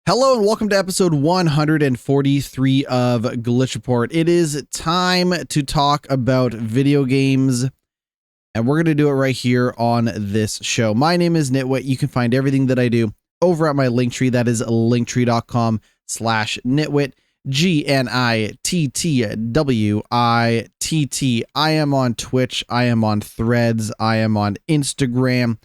Hello and welcome to episode 143 of Glitch Report. It is time to talk about video games, and we're going to do it right here on this show. My name is GnittWitt. You can find everything that I do over at my Linktree. That is linktree.com/GnittWitt, GnittWitt. I am on Twitch. I am on Threads. I am on Instagram.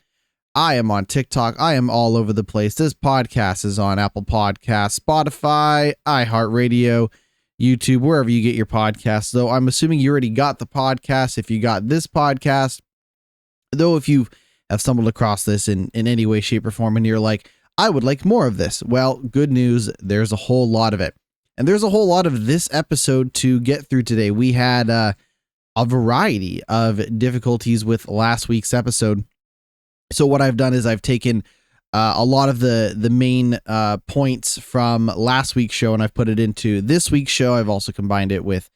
I am on TikTok. I am all over the place. This podcast is on Apple Podcasts, Spotify, iHeartRadio, YouTube, wherever you get your podcasts. Though I'm assuming you already got the podcast if you got this podcast. Though if you have stumbled across this in any way, shape, or form and you're like, I would like more of this. Well, good news. There's a whole lot of it. And there's a whole lot of this episode to get through today. We had a variety of difficulties with last week's episode. So what I've done is I've taken a lot of the main points from last week's show and I've put it into this week's show. I've also combined it with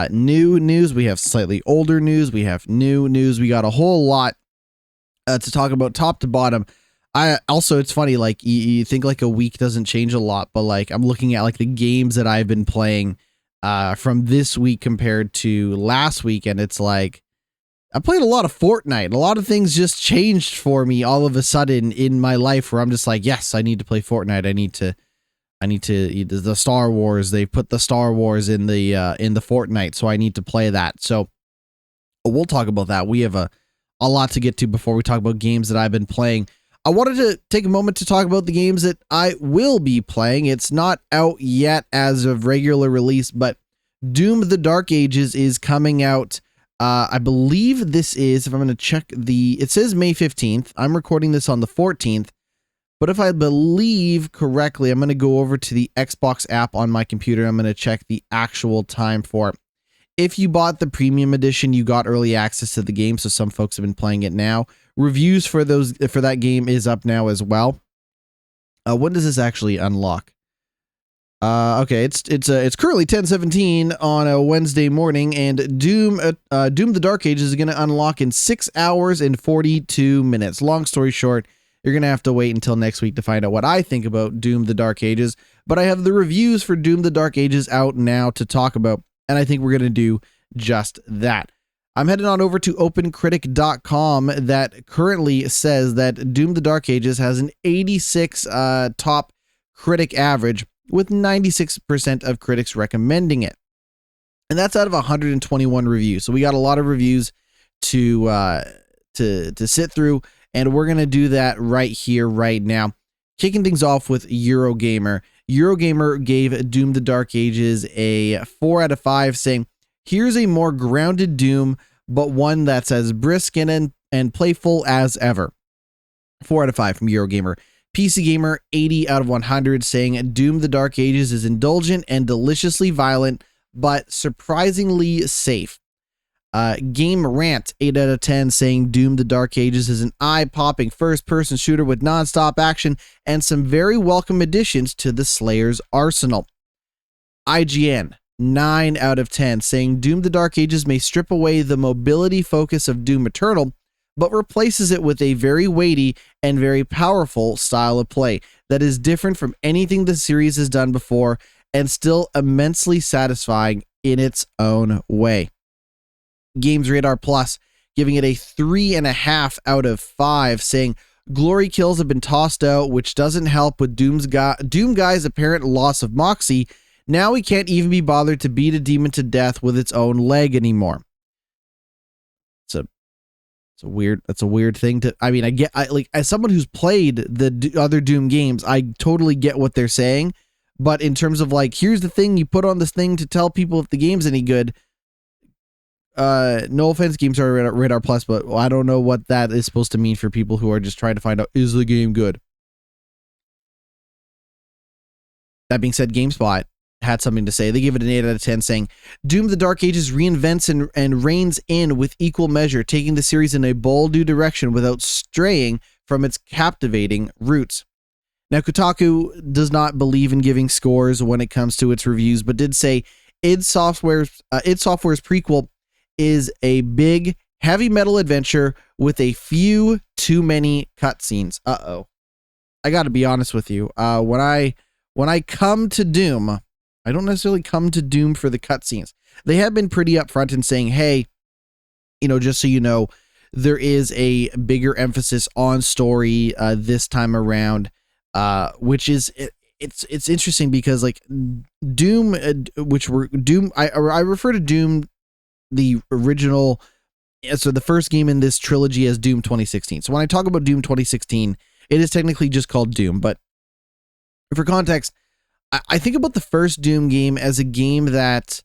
new news. We have slightly older news. We have new news. We got a whole lot to talk about top to bottom. It's funny, like you think like a week doesn't change a lot, but like I'm looking at like the games that I've been playing from this week compared to last week, and it's like I played a lot of Fortnite. A lot of things just changed for me all of a sudden in my life where I'm just like, yes, I need to play Fortnite. I need to the Star Wars. They put the Star Wars in the Fortnite, so I need to play that. So we'll talk about that. We have a lot to get to before we talk about games that I've been playing. I wanted to take a moment to talk about the games that I will be playing. It's not out yet as of regular release, but Doom: The Dark Ages is coming out. I believe this is, if I'm going to check it says May 15th. I'm recording this on the 14th, but if I believe correctly, I'm going to go over to the Xbox app on my computer. I'm going to check the actual time for it. If you bought the premium edition, you got early access to the game. So some folks have been playing it now. Reviews for that game is up now as well. When does this actually unlock? Okay, it's currently 10:17 on a Wednesday morning, and Doom: The Dark Ages is going to unlock in 6 hours and 42 minutes. Long story short, you're going to have to wait until next week to find out what I think about Doom: The Dark Ages, but I have the reviews for Doom: The Dark Ages out now to talk about, and I think we're going to do just that. I'm heading on over to opencritic.com that currently says that Doom: The Dark Ages has an 86 top critic average, with 96% of critics recommending it. And that's out of 121 reviews. So we got a lot of reviews to sit through, and we're going to do that right here, right now. Kicking things off with Eurogamer. Eurogamer gave Doom: The Dark Ages a 4 out of 5, saying, here's a more grounded Doom, but one that's as brisk and playful as ever. 4 out of 5 from Eurogamer. PC Gamer, 80 out of 100, saying Doom: The Dark Ages is indulgent and deliciously violent, but surprisingly safe. Game Rant, 8 out of 10, saying Doom: The Dark Ages is an eye-popping first-person shooter with non-stop action and some very welcome additions to the Slayer's arsenal. IGN, 9 out of 10, saying Doom: The Dark Ages may strip away the mobility focus of Doom Eternal, but replaces it with a very weighty and very powerful style of play that is different from anything the series has done before and still immensely satisfying in its own way. Games Radar Plus giving it a 3.5 out of 5, saying glory kills have been tossed out, which doesn't help with Doom Guy's apparent loss of moxie. Now he can't even be bothered to beat a demon to death with its own leg anymore. That's a weird thing to, I mean, as someone who's played the other Doom games, I totally get what they're saying, but in terms of like, here's the thing, you put on this thing to tell people if the game's any good, no offense, Games Radar Plus, but I don't know what that is supposed to mean for people who are just trying to find out, is the game good? That being said, GameSpot had something to say. They gave it an 8 out of 10, saying Doom: The Dark Ages reinvents and reins in with equal measure, taking the series in a bold new direction without straying from its captivating roots. Now, Kotaku does not believe in giving scores when it comes to its reviews, but did say id Software's prequel is a big, heavy metal adventure with a few too many cutscenes. I gotta be honest with you. When I when I come to Doom, I don't necessarily come to Doom for the cutscenes. They have been pretty upfront in saying, hey, just so you know, there is a bigger emphasis on story this time around, which is it's interesting because like Doom, I refer to Doom, the original, so the first game in this trilogy, as Doom 2016. So when I talk about Doom 2016, it is technically just called Doom, but for context, I think about the first Doom game as a game that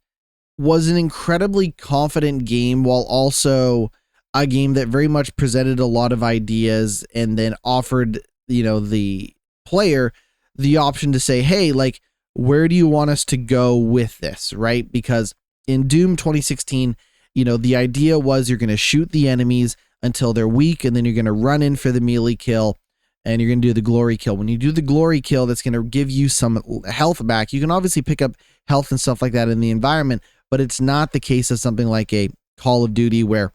was an incredibly confident game while also a game that very much presented a lot of ideas and then offered, the player the option to say, hey, like, where do you want us to go with this, right? Because in Doom 2016, the idea was you're going to shoot the enemies until they're weak, and then you're going to run in for the melee kill, and you're going to do the glory kill. When you do the glory kill, that's going to give you some health back. You can obviously pick up health and stuff like that in the environment, but it's not the case of something like a Call of Duty where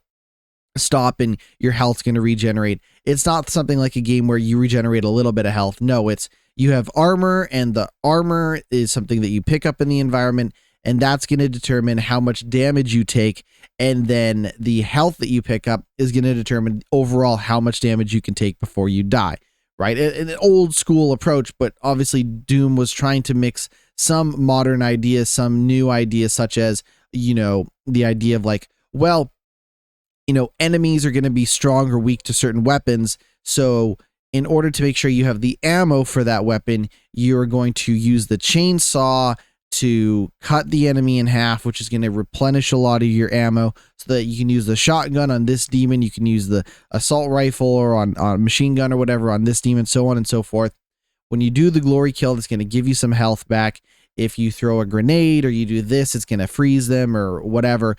stop and your health's going to regenerate. It's not something like a game where you regenerate a little bit of health. No, it's you have armor, and the armor is something that you pick up in the environment, and that's going to determine how much damage you take, and then the health that you pick up is going to determine overall how much damage you can take before you die, right? An old school approach, but obviously Doom was trying to mix some modern ideas, some new ideas, such as, the idea of like, well, enemies are going to be strong or weak to certain weapons. So in order to make sure you have the ammo for that weapon, you're going to use the chainsaw to cut the enemy in half, which is going to replenish a lot of your ammo so that you can use the shotgun on this demon. You can use the assault rifle or on machine gun or whatever on this demon, so on and so forth. When you do the glory kill, that's going to give you some health back. If you throw a grenade or you do this, it's going to freeze them or whatever.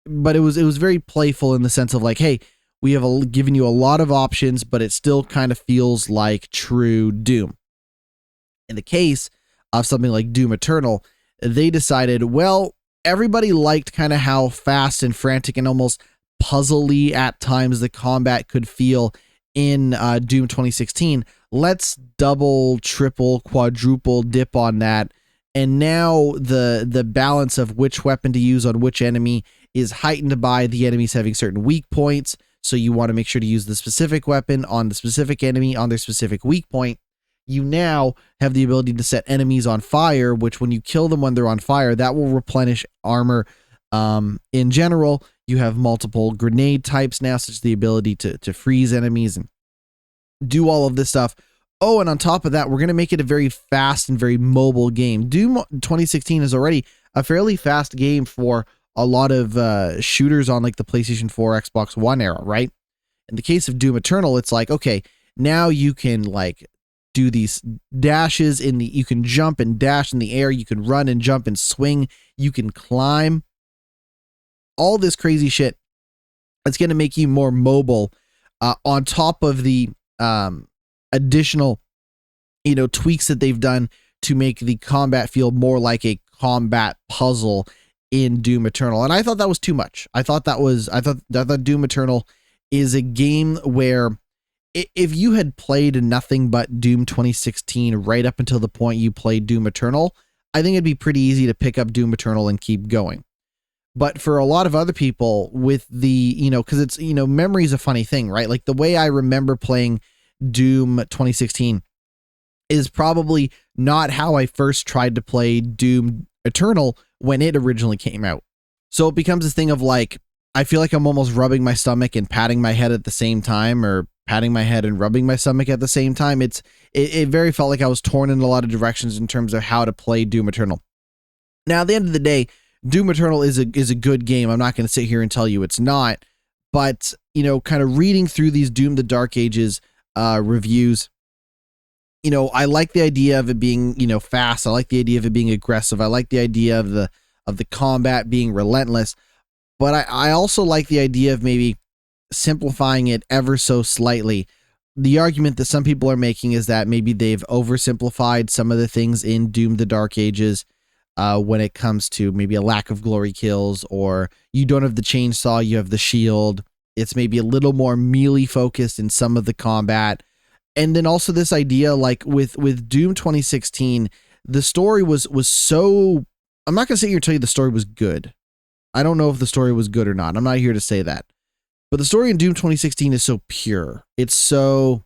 But it was very playful in the sense of like, hey, we have given you a lot of options, but it still kind of feels like true Doom. In the case of something like Doom Eternal, they decided, well, everybody liked kind of how fast and frantic and almost puzzly at times the combat could feel in Doom 2016. Let's double, triple, quadruple dip on that. And now the balance of which weapon to use on which enemy is heightened by the enemies having certain weak points. So you want to make sure to use the specific weapon on the specific enemy on their specific weak point. You now have the ability to set enemies on fire, which when you kill them when they're on fire, that will replenish armor. In general, you have multiple grenade types now, such as the ability to freeze enemies and do all of this stuff. Oh, and on top of that, we're going to make it a very fast and very mobile game. Doom 2016 is already a fairly fast game for a lot of shooters on like the PlayStation 4, Xbox One era, right? In the case of Doom Eternal, it's like, okay, now you can like do these dashes you can jump and dash in the air. You can run and jump and swing. You can climb. All this crazy shit. It's going to make you more mobile on top of the additional, tweaks that they've done to make the combat feel more like a combat puzzle in Doom Eternal. And I thought that was too much. I thought Doom Eternal is a game where if you had played nothing but Doom 2016 right up until the point you played Doom Eternal, I think it'd be pretty easy to pick up Doom Eternal and keep going. But for a lot of other people with the, because it's, memory is a funny thing, right? Like the way I remember playing Doom 2016 is probably not how I first tried to play Doom Eternal when it originally came out. So it becomes this thing of like, I feel like I'm almost rubbing my stomach and patting my head at the same time, or patting my head and rubbing my stomach at the same time. It very felt like I was torn in a lot of directions in terms of how to play Doom Eternal. Now, at the end of the day, Doom Eternal is a good game. I'm not going to sit here and tell you it's not, but kind of reading through these Doom the Dark Ages reviews, I like the idea of it being, fast. I like the idea of it being aggressive. I like the idea of the combat being relentless, but I also like the idea of maybe simplifying it ever so slightly. The argument that some people are making is that maybe they've oversimplified some of the things in Doom the Dark Ages when it comes to maybe a lack of glory kills, or you don't have the chainsaw, you have the shield. It's maybe a little more melee focused in some of the combat. And then also this idea, like with Doom 2016, the story was so, I'm not going to sit here and tell you the story was good. I don't know if the story was good or not. I'm not here to say that. But the story in Doom 2016 is so pure. It's so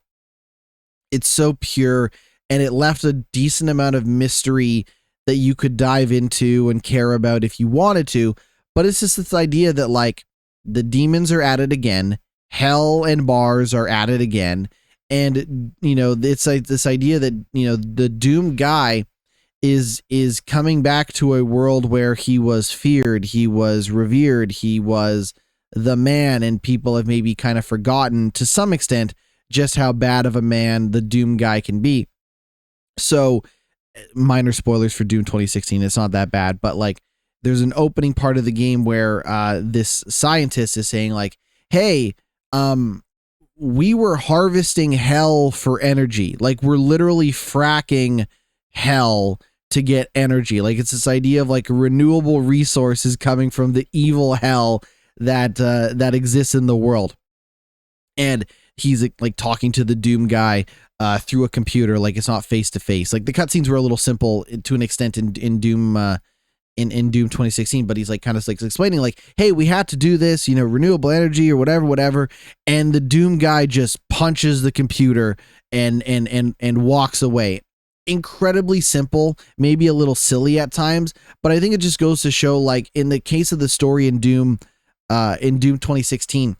pure, and it left a decent amount of mystery that you could dive into and care about if you wanted to. But it's just this idea that, like, the demons are at it again, hell and Mars are at it again, and, you know, it's like this idea that, you know, the Doom guy is coming back to a world where he was feared, he was revered, he was the man, and people have maybe kind of forgotten to some extent just how bad of a man the Doom guy can be. So, minor spoilers for Doom 2016, it's not that bad, but like there's an opening part of the game where this scientist is saying like, hey, we were harvesting hell for energy. Like, we're literally fracking hell to get energy. Like, it's this idea of like renewable resources coming from the evil hell that exists in the world. And he's like talking to the Doom guy through a computer, like it's not face to face. Like, the cutscenes were a little simple to an extent in Doom in Doom 2016, but he's like kind of like explaining like, hey, we had to do this, you know, renewable energy or whatever, and the Doom guy just punches the computer and walks away. Incredibly simple, maybe a little silly at times, but I think it just goes to show, like, in the case of the story in Doom 2016,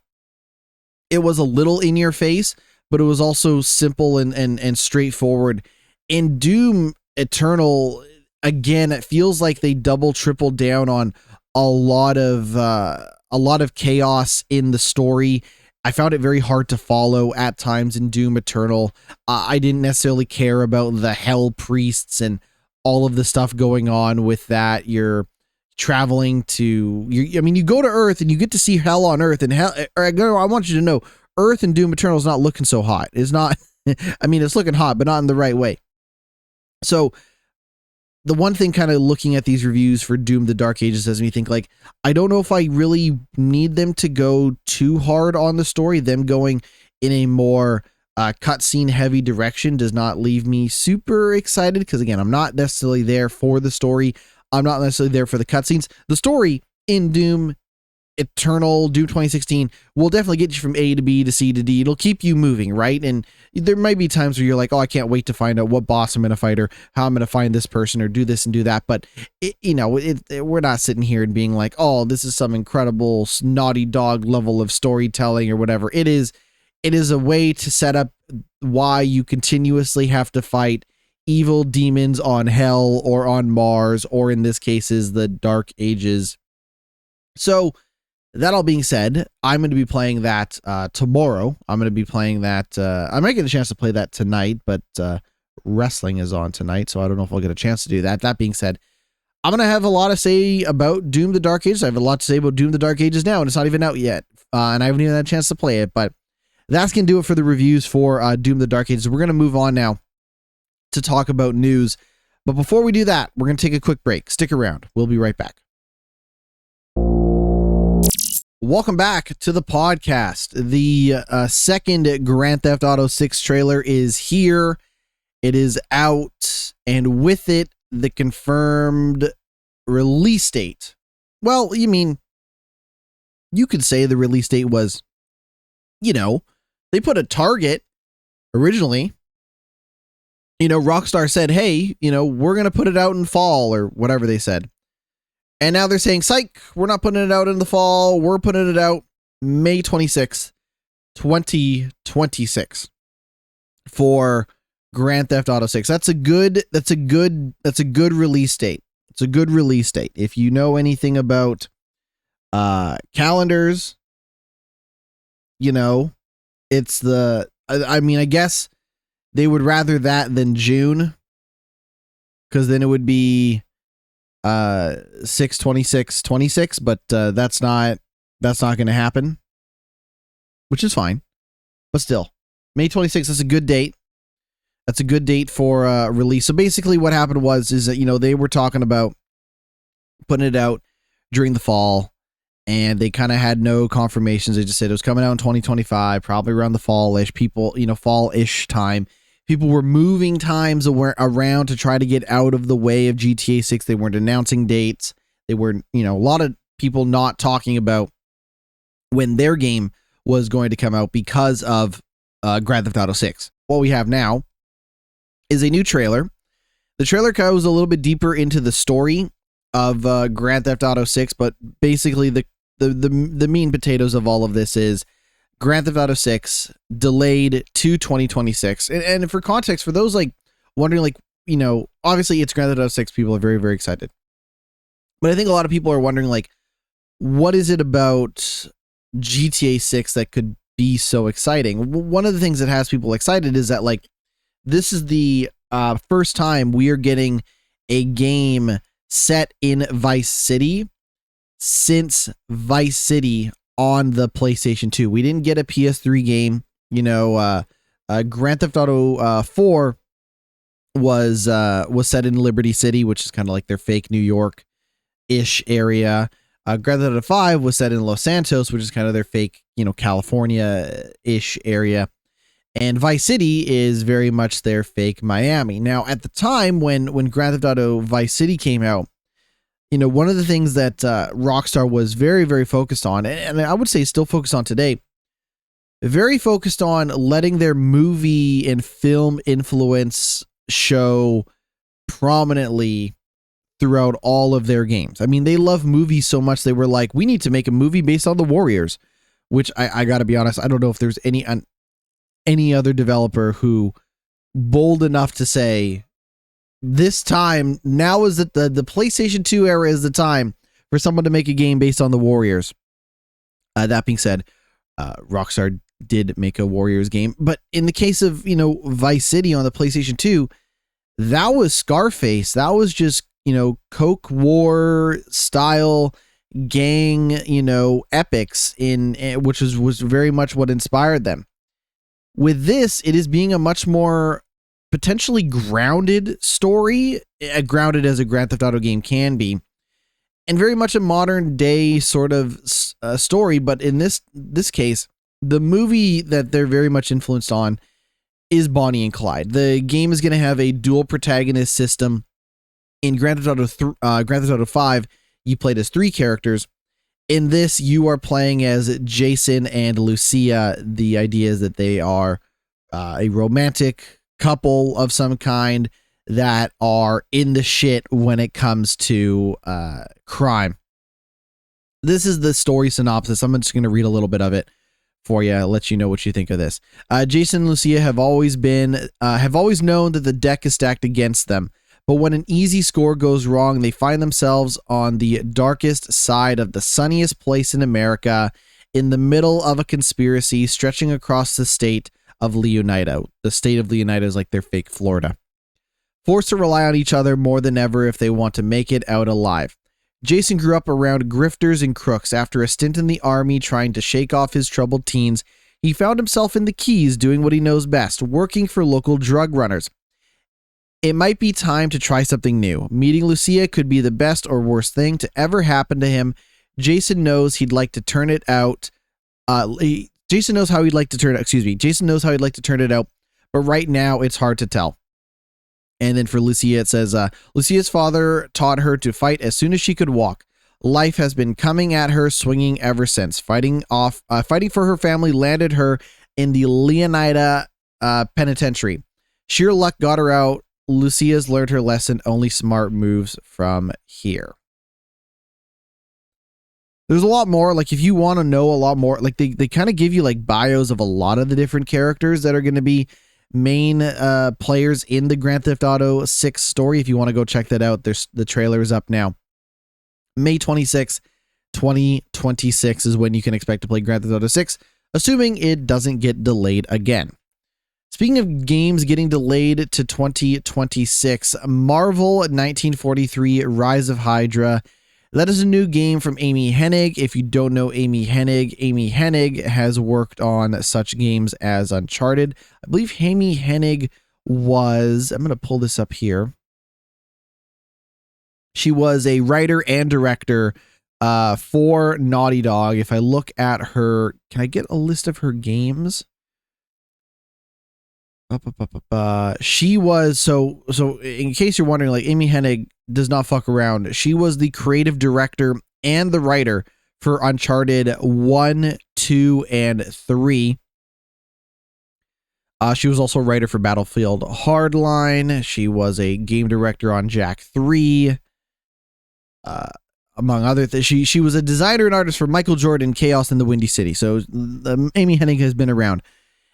it was a little in your face, but it was also simple and straightforward. In Doom Eternal, again, it feels like they triple down on a lot of chaos in the story. I found it very hard to follow at times in Doom Eternal. I didn't necessarily care about the hell priests and all of the stuff going on with that. You're traveling to, you go to Earth and you get to see hell on Earth, and hell. I want you to know, Earth in Doom Eternal is not looking so hot. It's not. I mean, it's looking hot, but not in the right way. So, the one thing kind of looking at these reviews for Doom the Dark Ages has me think, like, I don't know if I really need them to go too hard on the story. Them going in a more cutscene heavy direction does not leave me super excited, because, again, I'm not necessarily there for the story. I'm not necessarily there for the cutscenes. The story in Doom Eternal, Doom 2016, will definitely get you from A to B to C to D. It'll keep you moving, right? And there might be times where you're like, oh, I can't wait to find out what boss I'm going to fight, or how I'm going to find this person, or do this and do that. But, we're not sitting here and being like, oh, this is some incredible Naughty Dog level of storytelling or whatever. It is a way to set up why you continuously have to fight evil demons on Hell or on Mars, or in this case is the Dark Ages. So, that all being said, I'm going to be playing that tomorrow. I'm going to be playing that. I might get a chance to play that tonight, but wrestling is on tonight, so I don't know if I'll get a chance to do that. That being said, I'm going to have a lot to say about Doom the Dark Ages. I have a lot to say about Doom the Dark Ages now, and it's not even out yet. And I haven't even had a chance to play it, but that's going to do it for the reviews for Doom the Dark Ages. We're going to move on now to talk about news. But before we do that, we're going to take a quick break. Stick around. We'll be right back. Welcome back to the podcast. The second Grand Theft Auto 6 trailer is here. It is out, and with it, the confirmed release date. Well, you could say the release date was, they put a target originally. Rockstar said, hey, we're going to put it out in fall, or whatever they said. And now they're saying, psych, we're not putting it out in the fall. We're putting it out May 26th, 2026 for Grand Theft Auto 6. That's a good release date. It's a good release date. If you know anything about calendars, it's I guess they would rather that than June, because then it would be 6/26/26, but that's not going to happen, which is fine. But still, May 26th is a good date. That's a good date for release. So basically what happened is that, they were talking about putting it out during the fall, and they kind of had no confirmations. They just said it was coming out in 2025, probably around the fall-ish. People, fall-ish time. People were moving times around to try to get out of the way of GTA 6. They weren't announcing dates. They were, a lot of people not talking about when their game was going to come out because of Grand Theft Auto 6. What we have now is a new trailer. The trailer goes a little bit deeper into the story of Grand Theft Auto 6, but basically the meat and potatoes of all of this is Grand Theft Auto 6 delayed to 2026. And for context, for those wondering, obviously it's Grand Theft Auto 6, people are very, very excited. But I think a lot of people are wondering, what is it about GTA 6 that could be so exciting? One of the things that has people excited is that, this is the first time we are getting a game set in Vice City since Vice City on the PlayStation 2. We didn't get a PS3 game. Grand Theft Auto 4 was set in Liberty City, which is kind of like their fake New York-ish area. Grand Theft Auto 5 was set in Los Santos, which is kind of their fake, California-ish area. And Vice City is very much their fake Miami. Now, at the time when Grand Theft Auto Vice City came out, one of the things that Rockstar was very, very focused on, and I would say still focused on today, very focused on letting their movie and film influence show prominently throughout all of their games. I mean, they love movies so much, they were like, we need to make a movie based on the Warriors, which I got to be honest, I don't know if there's any other developer who bold enough to say, this time, now is the PlayStation 2 era is the time for someone to make a game based on the Warriors. That being said, Rockstar did make a Warriors game, but in the case of, Vice City on the PlayStation 2, that was Scarface. That was just, Coke War style gang, epics which was very much what inspired them. With this, it is being a much more potentially grounded story, grounded as a Grand Theft Auto game can be, and very much a modern day sort of story. But in this case, the movie that they're very much influenced on is Bonnie and Clyde. The game is going to have a dual protagonist system. In Grand Theft Auto 5, you played as 3 characters. In this, you are playing as Jason and Lucia. The idea is that they are a romantic couple of some kind that are in the shit when it comes to crime. This is the story synopsis. I'm just going to read a little bit of it for you, let you know what you think of this. Jason and Lucia have always known that the deck is stacked against them. But when an easy score goes wrong, they find themselves on the darkest side of the sunniest place in America, in the middle of a conspiracy stretching across the state of Leonida. The state of Leonida is like their fake Florida. Forced to rely on each other more than ever if they want to make it out alive. Jason grew up around grifters and crooks. After a stint in the army trying to shake off his troubled teens, he found himself in the Keys doing what he knows best, working for local drug runners. It might be time to try something new. Meeting Lucia could be the best or worst thing to ever happen to him. Jason knows he'd like to turn it out. Jason knows how he'd like to turn it out, but right now it's hard to tell. And then for Lucia, it says, Lucia's father taught her to fight as soon as she could walk. Life has been coming at her, swinging ever since. Fighting for her family landed her in the Leonida penitentiary. Sheer luck got her out. Lucia's learned her lesson. Only smart moves from here. There's a lot more. If you want to know a lot more, they kind of give you bios of a lot of the different characters that are going to be main players in the Grand Theft Auto 6 story. If you want to go check that out, the trailer is up now. May 26, 2026 is when you can expect to play Grand Theft Auto 6, assuming it doesn't get delayed again. Speaking of games getting delayed to 2026, Marvel 1943 Rise of Hydra. That is a new game from Amy Hennig. If you don't know Amy Hennig has worked on such games as Uncharted. I believe Amy Hennig was, I'm going to pull this up here. She was a writer and director for Naughty Dog. If I look at her, can I get a list of her games? She was so in case you're wondering, like, Amy Hennig does not fuck around. She was the creative director and the writer for Uncharted 1, 2, and 3. She was also a writer for Battlefield Hardline. She was a game director on Jak 3. Among other things, she was a designer and artist for Michael Jordan, Chaos in the Windy City. So Amy Hennig has been around.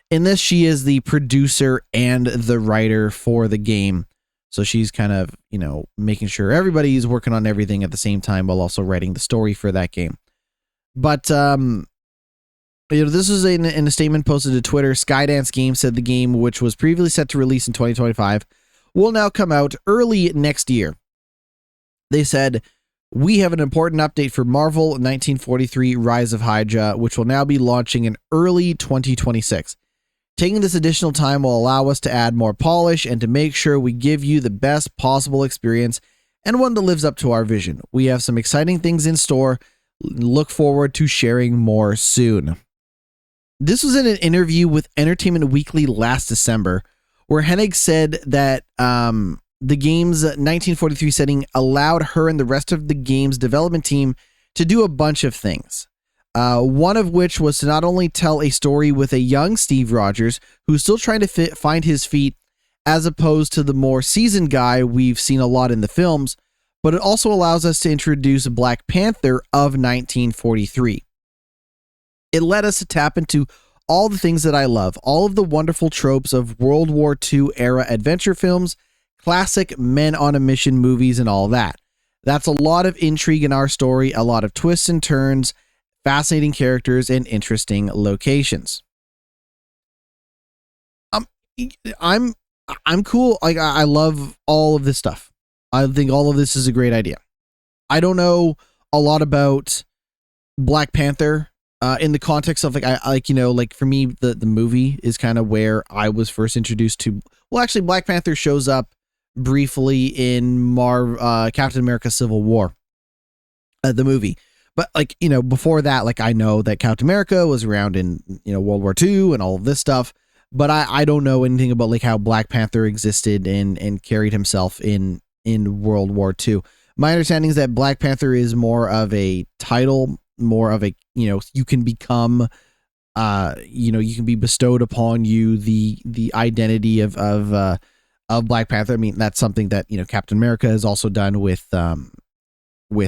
In this, she is the producer and the writer for the game. So she's kind of, making sure everybody's working on everything at the same time while also writing the story for that game. But, this is in a statement posted to Twitter. Skydance Games said the game, which was previously set to release in 2025, will now come out early next year. They said, "We have an important update for Marvel 1943 Rise of Hydra, which will now be launching in early 2026. Taking this additional time will allow us to add more polish and to make sure we give you the best possible experience and one that lives up to our vision. We have some exciting things in store. Look forward to sharing more soon." This was in an interview with Entertainment Weekly last December, where Hennig said that the game's 1943 setting allowed her and the rest of the game's development team to do a bunch of things. One of which was to not only tell a story with a young Steve Rogers, who's still trying to find his feet, as opposed to the more seasoned guy we've seen a lot in the films, but it also allows us to introduce Black Panther of 1943. It led us to tap into all the things that I love, all of the wonderful tropes of World War II era adventure films, classic men on a mission movies, and all that. That's a lot of intrigue in our story, a lot of twists and turns, fascinating characters, and interesting locations. I'm cool. Like, I love all of this stuff. I think all of this is a great idea. I don't know a lot about Black Panther in the context of like for me, the movie is kind of where I was first introduced to. Well, actually, Black Panther shows up briefly in Captain America: Civil War, the movie. But before that, I know that Captain America was around in World War II and all of this stuff. But I don't know anything about how Black Panther existed and carried himself in World War II. My understanding is that Black Panther is more of a title, more of a, you can become, you can be bestowed upon you the identity of Black Panther. I mean, that's something that, Captain America has also done with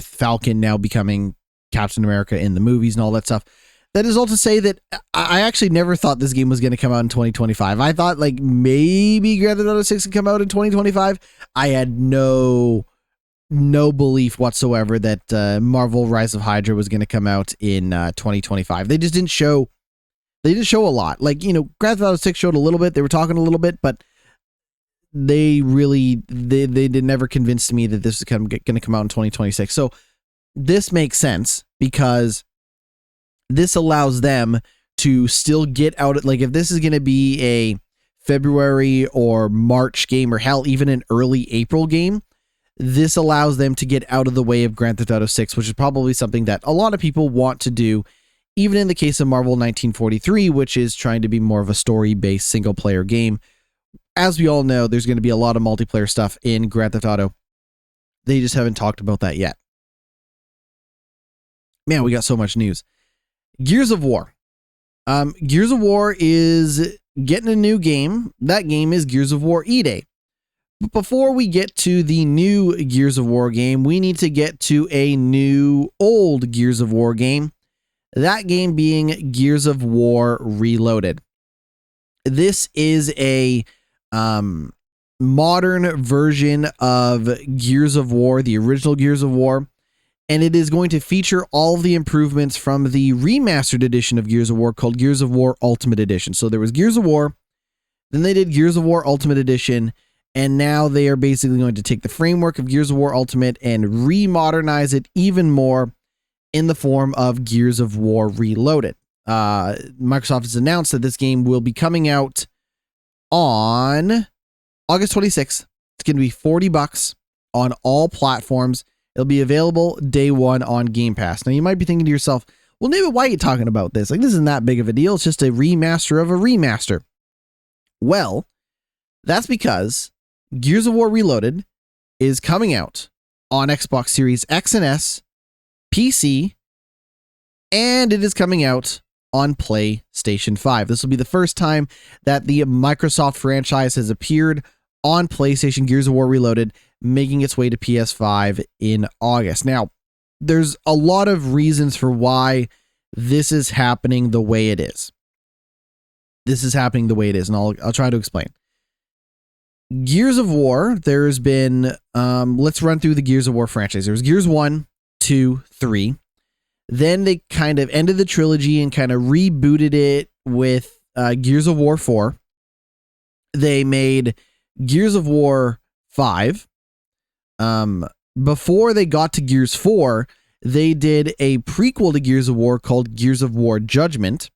Falcon now becoming Captain America in the movies and all that stuff. That is all to say that I actually never thought this game was going to come out in 2025. I thought maybe Grand Theft Auto 6 would come out in 2025. I had no belief whatsoever that Marvel Rise of Hydra was going to come out in 2025. They just didn't show. They didn't show a lot. Grand Theft Auto 6 showed a little bit. They were talking a little bit, but they did never convince me that this was going to come out in 2026. So this makes sense because this allows them to still get out. If this is going to be a February or March game, or hell, even an early April game, this allows them to get out of the way of Grand Theft Auto 6, which is probably something that a lot of people want to do, even in the case of Marvel 1943, which is trying to be more of a story-based single-player game. As we all know, there's going to be a lot of multiplayer stuff in Grand Theft Auto. They just haven't talked about that yet. Man, we got so much news. Gears of War. Gears of War is getting a new game. That game is Gears of War E-Day. But before we get to the new Gears of War game, we need to get to a new old Gears of War game. That game being Gears of War Reloaded. This is a modern version of Gears of War, the original Gears of War. And it is going to feature all of the improvements from the remastered edition of Gears of War called Gears of War Ultimate Edition. So there was Gears of War, then they did Gears of War Ultimate Edition, and now they are basically going to take the framework of Gears of War Ultimate and re-modernize it even more in the form of Gears of War Reloaded. Microsoft has announced that this game will be coming out on August 26th. It's going to be $40 on all platforms. It'll be available day one on Game Pass. Now, you might be thinking to yourself, well, David, why are you talking about this? Like, this isn't that big of a deal. It's just a remaster of a remaster. Well, that's because Gears of War Reloaded is coming out on Xbox Series X and S, PC, and it is coming out on PlayStation 5. This will be the first time that the Microsoft franchise has appeared on PlayStation. Gears of War Reloaded making its way to PS5 in August. Now, there's a lot of reasons for why this is happening the way it is. And I'll try to explain. Gears of War, there's been, let's run through the Gears of War franchise. There was Gears 1, 2, 3. Then they kind of ended the trilogy and kind of rebooted it with Gears of War 4. They made Gears of War 5. Before they got to Gears 4, they did a prequel to Gears of War called Gears of War Judgment.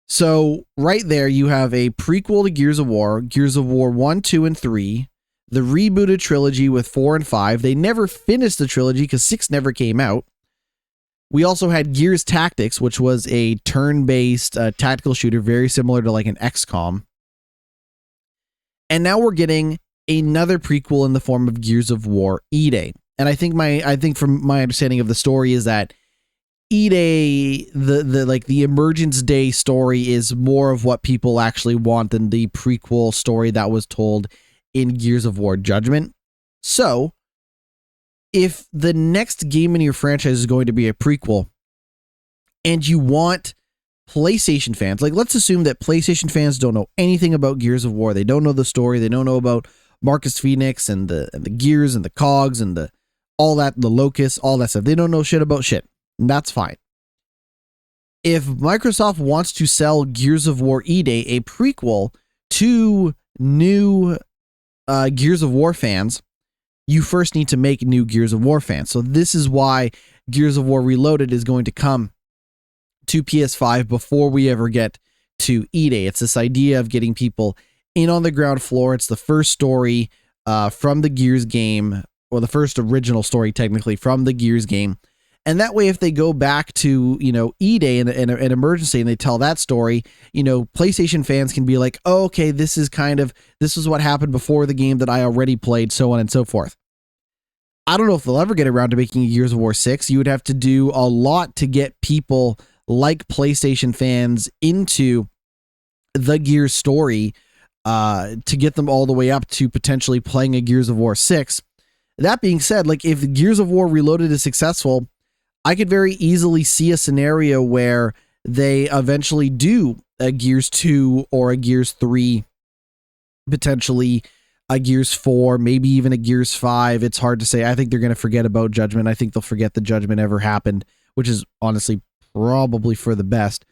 So right there, you have a prequel to Gears of War 1, 2, and 3, the rebooted trilogy with 4 and 5. They never finished the trilogy because 6 never came out. We also had Gears Tactics, which was a turn-based tactical shooter, very similar to like an XCOM. And now we're getting another prequel in the form of Gears of War E-Day. And I think from my understanding of the story is that E-Day, the Emergence Day story is more of what people actually want than the prequel story that was told in Gears of War Judgment. So, if the next game in your franchise is going to be a prequel, and you want PlayStation fans, like let's assume that PlayStation fans don't know anything about Gears of War, they don't know the story, they don't know about Marcus Phoenix and the gears and the cogs and the all that, the locusts, all that stuff. They don't know shit about shit. And that's fine. If Microsoft wants to sell Gears of War E-Day, a prequel to new Gears of War fans, you first need to make new Gears of War fans. So this is why Gears of War Reloaded is going to come to PS5 before we ever get to E-Day. It's this idea of getting people in on the ground floor. It's the first story from the Gears game, or the first original story technically from the Gears game. And that way, if they go back to, E-Day and Emergency and they tell that story, PlayStation fans can be like, oh, okay, this is what happened before the game that I already played, so on and so forth. I don't know if they'll ever get around to making Gears of War 6. You would have to do a lot to get people like PlayStation fans into the Gears story to get them all the way up to potentially playing a Gears of War 6. That being said, like if Gears of War Reloaded is successful, I could very easily see a scenario where they eventually do a Gears 2 or a Gears 3, potentially a Gears 4, maybe even a Gears 5. It's hard to say. I think they're going to forget about Judgment. I think they'll forget that Judgment ever happened, which is honestly probably for the best.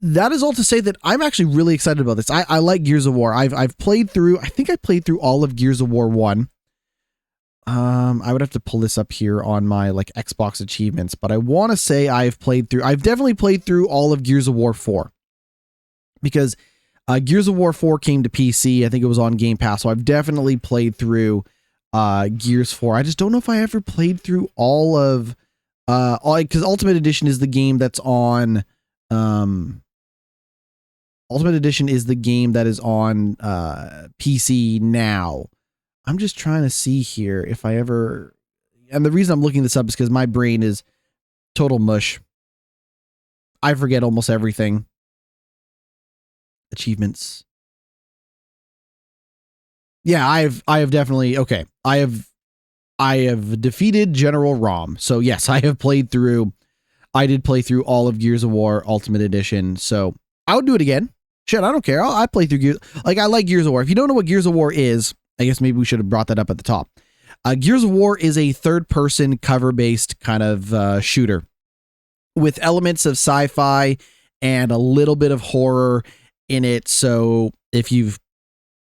That is all to say that I'm actually really excited about this. I like Gears of War. I've played through, I think I played through all of Gears of War 1. I would have to pull this up here on my like Xbox achievements, but I want to say I've definitely played through all of Gears of War 4 because Gears of War 4 came to PC. I think it was on Game Pass. So I've definitely played through Gears 4. I just don't know if I ever played through all of because Ultimate Edition is the game that's on Ultimate Edition is the game that is on PC now. I'm just trying to see here if I ever, and the reason I'm looking this up is because my brain is total mush. I forget almost everything. Achievements. Yeah, I have definitely, okay. I have defeated General Rom. So yes, I did play through all of Gears of War Ultimate Edition. So I would do it again. Shit, I don't care. I play through Gears. Like I like Gears of War. If you don't know what Gears of War is, I guess maybe we should have brought that up at the top. Gears of War is a third-person cover-based kind of shooter with elements of sci-fi and a little bit of horror in it. So if you've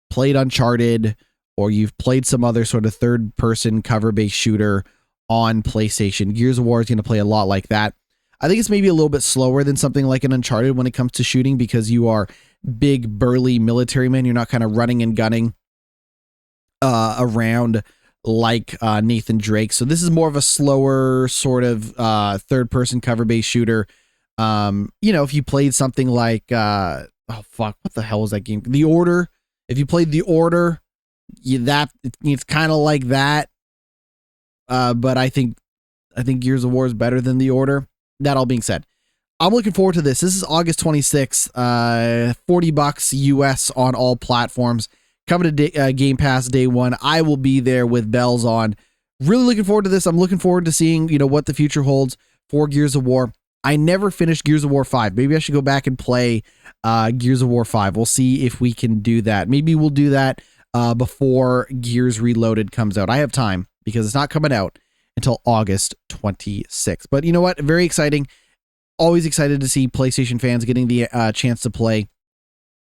played Uncharted or you've played some other sort of third-person cover-based shooter on PlayStation, Gears of War is going to play a lot like that. I think it's maybe a little bit slower than something like an Uncharted when it comes to shooting because you are big, burly military men. You're not kind of running and gunning around like Nathan Drake. So this is more of a slower sort of third-person cover-based shooter. If you played something like what the hell was that game? The Order. If you played The Order, it's kind of like that. But I think Gears of War is better than The Order. That all being said, I'm looking forward to this. This is August 26th, $40 US on all platforms. Coming to Game Pass day one. I will be there with bells on. Really looking forward to this. I'm looking forward to seeing, what the future holds for Gears of War. I never finished Gears of War 5. Maybe I should go back and play Gears of War 5. We'll see if we can do that. Maybe we'll do that before Gears Reloaded comes out. I have time because it's not coming out until August 26th. But you know what? Very exciting. Always excited to see PlayStation fans getting the chance to play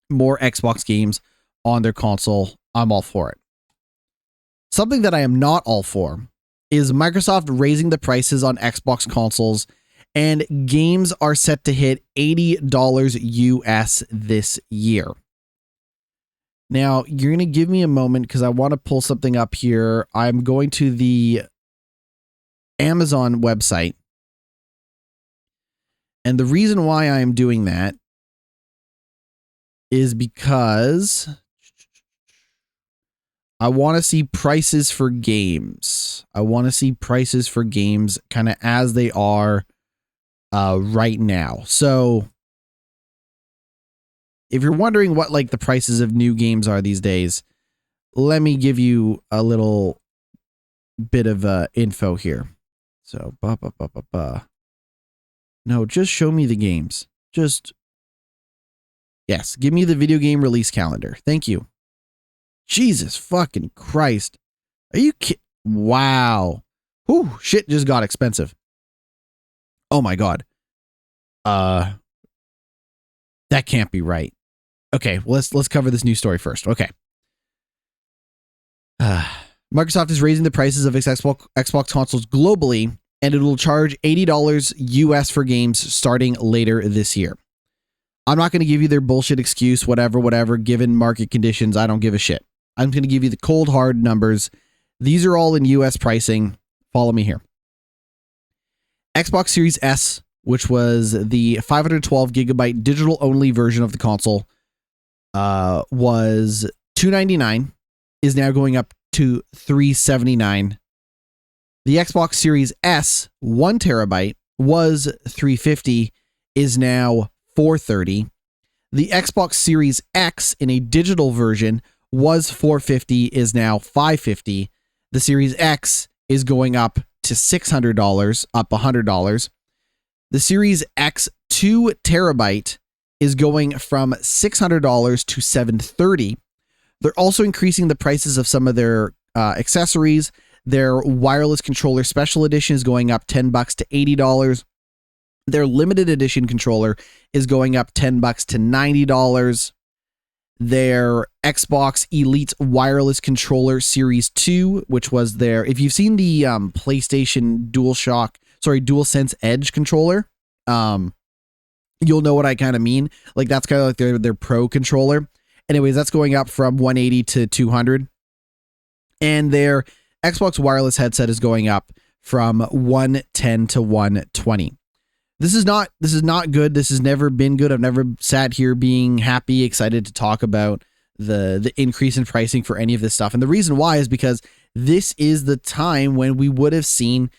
more Xbox games on their console. I'm all for it. Something that I am not all for is Microsoft raising the prices on Xbox consoles, and games are set to hit $80 US this year. Now, you're going to give me a moment because I want to pull something up here. I'm going to the Amazon website. And the reason why I'm doing that is because I want to see prices for games. I want to see prices for games kind of as they are right now. So if you're wondering what like the prices of new games are these days, let me give you a little bit of info here. So, no, just show me the games. Yes, give me the video game release calendar. Thank you. Jesus fucking Christ. Are you kidding? Wow. Whew, shit just got expensive. Oh my God. That can't be right. Okay, well, let's cover this news story first. Okay. Microsoft is raising the prices of its Xbox consoles globally, and it will charge $80 US for games starting later this year. I'm not going to give you their bullshit excuse, whatever, given market conditions. I don't give a shit. I'm going to give you the cold, hard numbers. These are all in US pricing. Follow me here. Xbox Series S, which was the 512 gigabyte digital only version of the console, was $299, is now going up to $379. The Xbox Series S, 1 terabyte, was $350, is now $430. The Xbox Series X in a digital version was $450, is now $550. The Series X is going up to $600, up $100. The Series X 2 terabyte is going from $600 to $730. They're also increasing the prices of some of their accessories. Their wireless controller special edition is going up $10 to $80. Their limited edition controller is going up $10 to $90. Their Xbox Elite wireless controller Series 2, which was their, if you've seen the PlayStation DualSense Edge controller, you'll know what I kind of mean. Like that's kind of like their pro controller. Anyways, that's going up from $180 to $200. And their Xbox wireless headset is going up from $110 to $120. This is not good. This has never been good. I've never sat here being happy, excited to talk about the increase in pricing for any of this stuff. And the reason why is because this is the time when we would have seen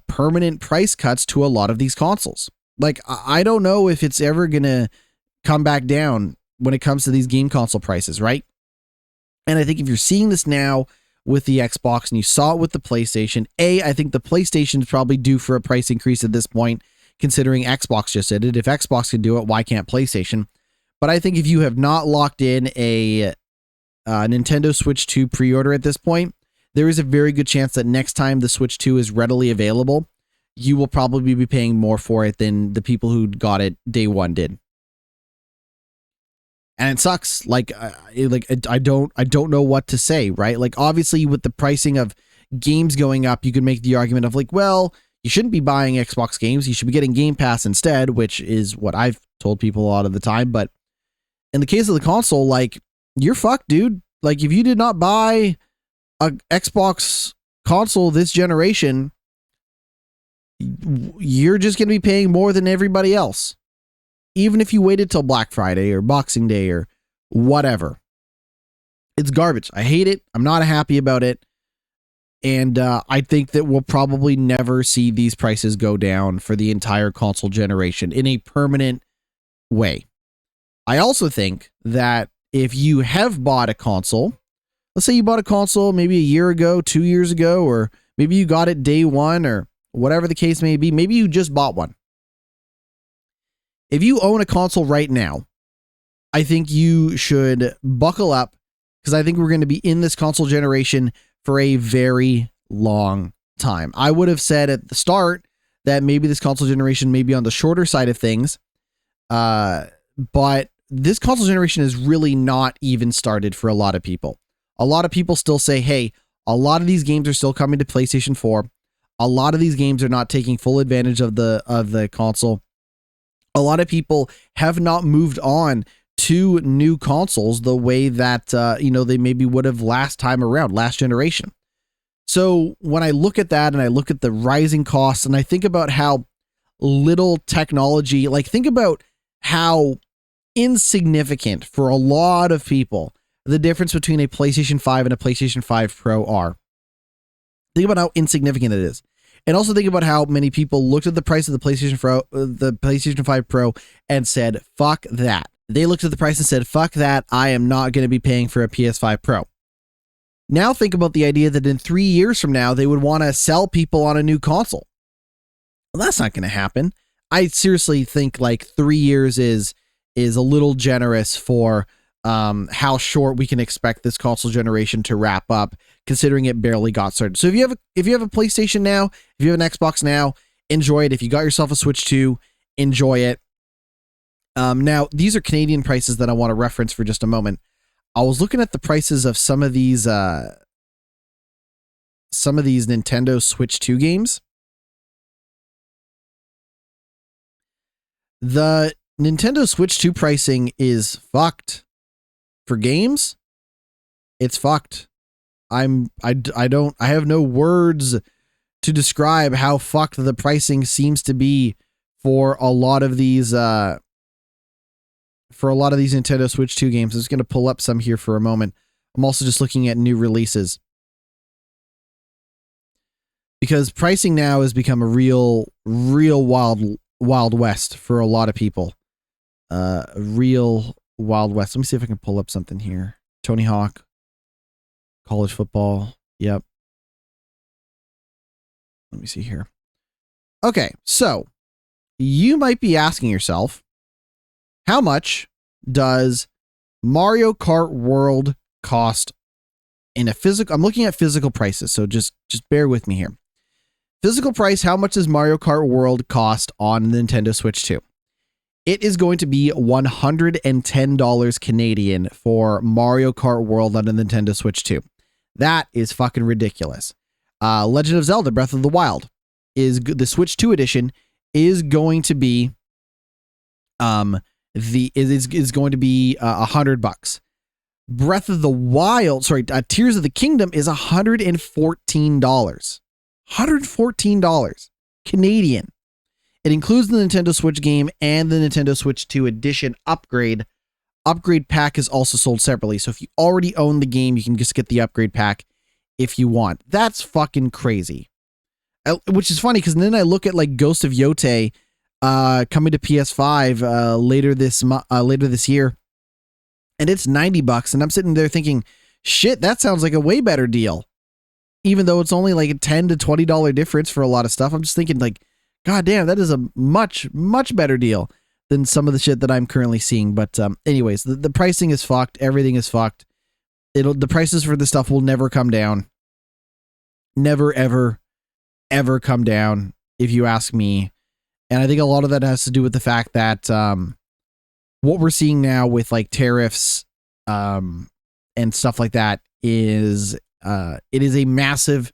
permanent price cuts to a lot of these consoles. Like, I don't know if it's ever going to come back down when it comes to these game console prices, right? And I think if you're seeing this now with the Xbox and you saw it with the PlayStation, I think the PlayStation is probably due for a price increase at this point, considering Xbox just did it. If Xbox can do it, why can't PlayStation? But I think if you have not locked in a Nintendo Switch 2 pre-order at this point, there is a very good chance that next time the Switch 2 is readily available, you will probably be paying more for it than the people who got it day one did. And it sucks. I don't know what to say, right? Like, obviously with the pricing of games going up, you could make the argument of like, well, you shouldn't be buying Xbox games. You should be getting Game Pass instead, which is what I've told people a lot of the time. But in the case of the console, like, you're fucked, dude. Like, if you did not buy a Xbox console this generation, you're just going to be paying more than everybody else. Even if you waited till Black Friday or Boxing Day or whatever. It's garbage. I hate it. I'm not happy about it. And I think that we'll probably never see these prices go down for the entire console generation in a permanent way. I also think that if you have bought a console, let's say you bought a console maybe a year ago, 2 years ago, or maybe you got it day one or whatever the case may be, maybe you just bought one. If you own a console right now, I think you should buckle up because I think we're going to be in this console generation for a very long time. I would have said at the start that maybe this console generation may be on the shorter side of things, but this console generation is really not even started for a lot of people. A lot of people still say, hey, a lot of these games are still coming to PlayStation 4. A lot of these games are not taking full advantage of the console. A lot of people have not moved on to new consoles the way that they maybe would have last generation. So when I look at that and I look at the rising costs and I think about how little technology, like think about how insignificant for a lot of people the difference between a PlayStation 5 and a PlayStation 5 Pro are. Think about how insignificant it is. And also think about how many people looked at the price of the PlayStation 5 Pro and said, fuck that. They looked at the price and said, fuck that. I am not going to be paying for a PS5 Pro. Now think about the idea that in 3 years from now, they would want to sell people on a new console. Well, that's not going to happen. I seriously think like 3 years is a little generous for how short we can expect this console generation to wrap up, considering it barely got started. So if you have a PlayStation now, if you have an Xbox now, enjoy it. If you got yourself a Switch 2, enjoy it. Now these are Canadian prices that I want to reference for just a moment. I was looking at the prices of some of these Nintendo Switch 2 games. The Nintendo Switch 2 pricing is fucked. For games, it's fucked. I have no words to describe how fucked the pricing seems to be for a lot of these Nintendo Switch 2 games. I'm just going to pull up some here for a moment. I'm also just looking at new releases because pricing now has become a real wild west for a lot of people. Real Wild West. Let me see if I can pull up something here. Tony Hawk, college football. Yep. Let me see here. Okay, so you might be asking yourself, how much does Mario Kart World cost in a physical? I'm looking at physical prices, so just bear with me here. Physical price, how much does Mario Kart World cost on Nintendo Switch 2? It is going to be $110 Canadian for Mario Kart World on the Nintendo Switch 2. That is fucking ridiculous. Legend of Zelda Breath of the Wild is the Switch 2 edition is going to be is going to be $100. Breath of the Wild, Tears of the Kingdom is $114. $114 Canadian. It includes the Nintendo Switch game and the Nintendo Switch 2 edition upgrade. Upgrade pack is also sold separately. So if you already own the game, you can just get the upgrade pack if you want. That's fucking crazy. Which is funny because then I look at like Ghost of Yote coming to PS5 later this year, and it's $90, and I'm sitting there thinking, shit, that sounds like a way better deal. Even though it's only like a $10 to $20 difference for a lot of stuff, I'm just thinking like, God damn, that is a much, much better deal than some of the shit that I'm currently seeing. But anyways, the pricing is fucked. Everything is fucked. The prices for this stuff will never come down. Never, ever, ever come down, if you ask me. And I think a lot of that has to do with the fact that what we're seeing now with like tariffs and stuff like that is it is a massive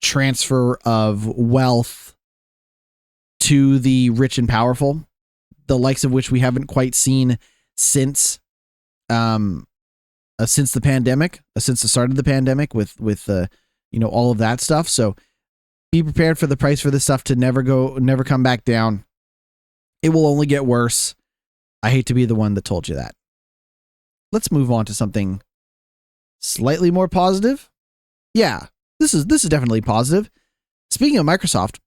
transfer of wealth to the rich and powerful, the likes of which we haven't quite seen since since the pandemic, since the start of the pandemic with all of that stuff. So be prepared for the price for this stuff to never come back down. It will only get worse. I hate to be the one that told you that. Let's move on to something slightly more positive. Yeah, this is definitely positive. Speaking of Microsoft,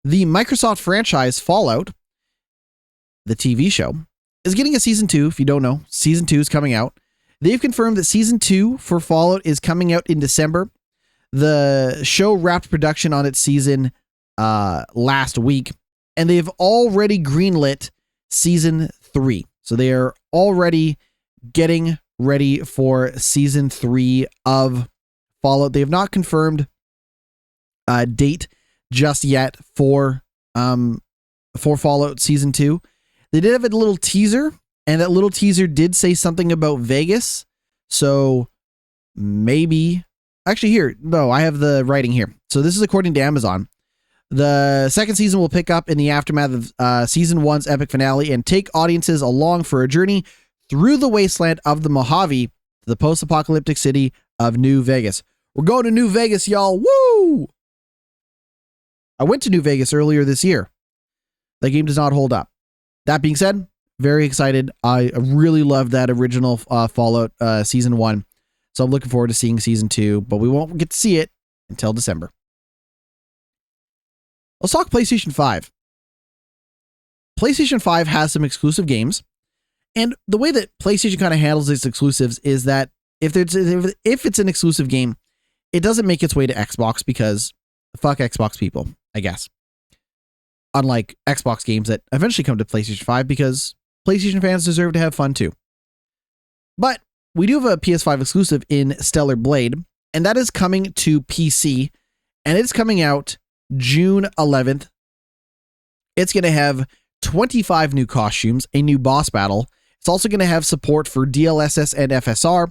the Microsoft franchise Fallout, the TV show, is getting a season 2. If you don't know, season 2 is coming out. They've confirmed that season 2 for Fallout is coming out in December. The show wrapped production on its season last week, and they've already greenlit season 3. So they are already getting ready for season 3 of Fallout. They have not confirmed a date just yet for Fallout season 2. They did have a little teaser, and that little teaser did say something about Vegas. So maybe, actually here, no, I have the writing here. So this is according to Amazon. The second season will pick up in the aftermath of season 1's epic finale and take audiences along for a journey through the wasteland of the Mojave, the post-apocalyptic city of New Vegas. We're going to New Vegas, y'all. Woo! I went to New Vegas earlier this year. The game does not hold up. That being said, very excited. I really loved that original Fallout season 1. So I'm looking forward to seeing season 2, but we won't get to see it until December. Let's talk PlayStation 5. PlayStation 5 has some exclusive games, and the way that PlayStation kind of handles its exclusives is that if it's an exclusive game, it doesn't make its way to Xbox because fuck Xbox people, I guess. Unlike Xbox games that eventually come to PlayStation 5 because PlayStation fans deserve to have fun too. But we do have a PS5 exclusive in Stellar Blade, and that is coming to PC, and it's coming out June 11th. It's going to have 25 new costumes, a new boss battle. It's also going to have support for DLSS and FSR,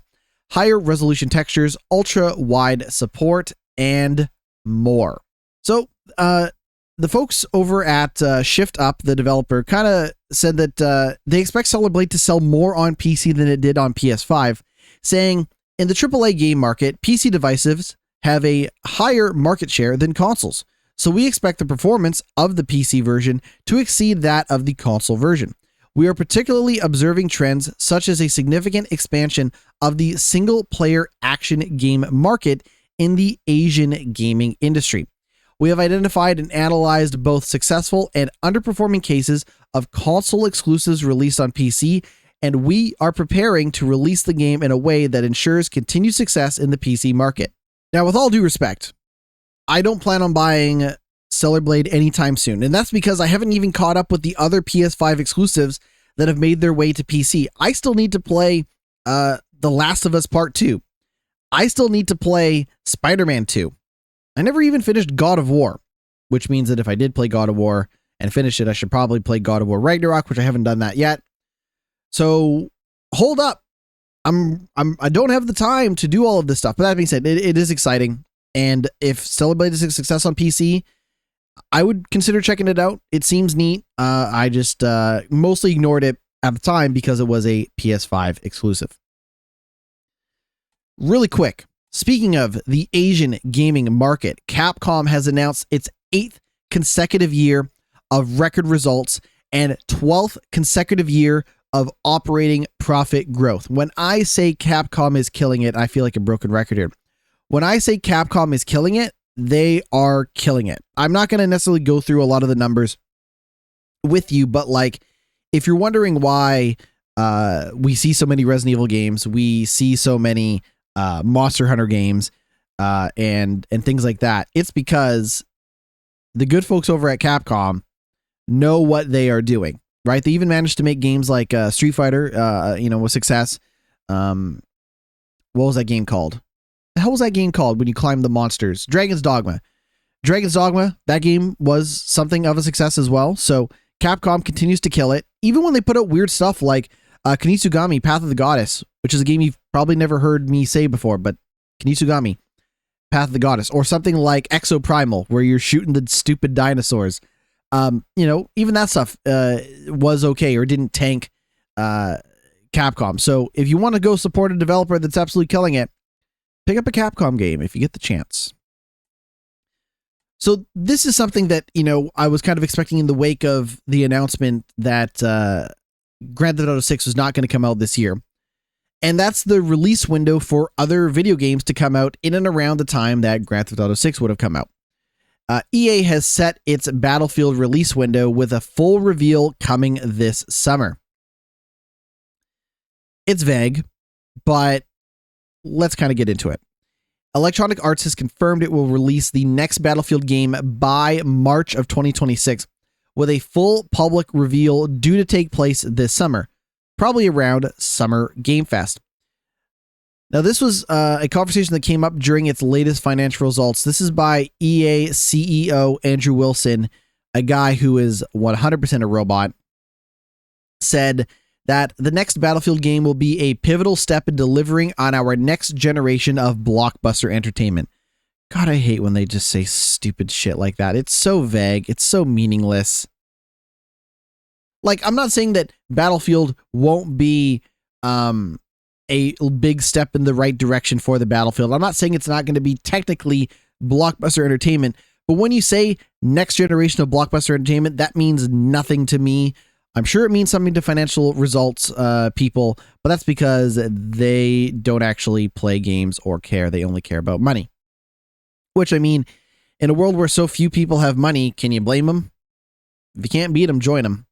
higher resolution textures, ultra wide support, and more. So, the folks over at Shift Up, the developer, kind of said that they expect Stellar Blade to sell more on PC than it did on PS5, saying, in the AAA game market, PC devices have a higher market share than consoles, so we expect the performance of the PC version to exceed that of the console version. We are particularly observing trends such as a significant expansion of the single-player action game market in the Asian gaming industry. We have identified and analyzed both successful and underperforming cases of console exclusives released on PC, and we are preparing to release the game in a way that ensures continued success in the PC market. Now, with all due respect, I don't plan on buying Stellar Blade anytime soon, and that's because I haven't even caught up with the other PS5 exclusives that have made their way to PC. I still need to play The Last of Us Part 2. I still need to play Spider-Man 2. I never even finished God of War, which means that if I did play God of War and finish it, I should probably play God of War Ragnarok, which I haven't done that yet. So hold up. I don't have the time to do all of this stuff. But that being said, it is exciting. And if Stellar Blade is a success on PC, I would consider checking it out. It seems neat. I just mostly ignored it at the time because it was a PS5 exclusive. Really quick. Speaking of the Asian gaming market, Capcom has announced its 8th consecutive year of record results and 12th consecutive year of operating profit growth. When I say Capcom is killing it, I feel like a broken record here. When I say Capcom is killing it, they are killing it. I'm not going to necessarily go through a lot of the numbers with you, but like, if you're wondering why we see so many Resident Evil games, we see so many Monster Hunter games, and things like that, it's because the good folks over at Capcom know what they are doing, right? They even managed to make games like Street Fighter, with success. What was that game called? The hell was that game called when you climb the monsters? Dragon's Dogma. Dragon's Dogma, that game was something of a success as well. So Capcom continues to kill it, even when they put out weird stuff like Kinisugami, Path of the Goddess, which is a game you've probably never heard me say before, but Kinisugami, Path of the Goddess, or something like Exoprimal, where you're shooting the stupid dinosaurs. Even that stuff was okay or didn't tank Capcom. So if you want to go support a developer that's absolutely killing it, pick up a Capcom game if you get the chance. So this is something that, I was kind of expecting in the wake of the announcement that Grand Theft Auto 6 was not going to come out this year. And that's the release window for other video games to come out in and around the time that Grand Theft Auto 6 would have come out. EA has set its Battlefield release window with a full reveal coming this summer. It's vague, but let's kind of get into it. Electronic Arts has confirmed it will release the next Battlefield game by March of 2026, with a full public reveal due to take place this summer, probably around Summer Game Fest. Now, this was a conversation that came up during its latest financial results. This is by EA CEO Andrew Wilson, a guy who is 100% a robot, said that the next Battlefield game will be a pivotal step in delivering on our next generation of blockbuster entertainment. God, I hate when they just say stupid shit like that. It's so vague. It's so meaningless. Like, I'm not saying that Battlefield won't be a big step in the right direction for the Battlefield. I'm not saying it's not going to be technically blockbuster entertainment, but when you say next generation of blockbuster entertainment, that means nothing to me. I'm sure it means something to financial results people, but that's because they don't actually play games or care. They only care about money. Which, I mean, in a world where so few people have money, can you blame them? If you can't beat them, join them.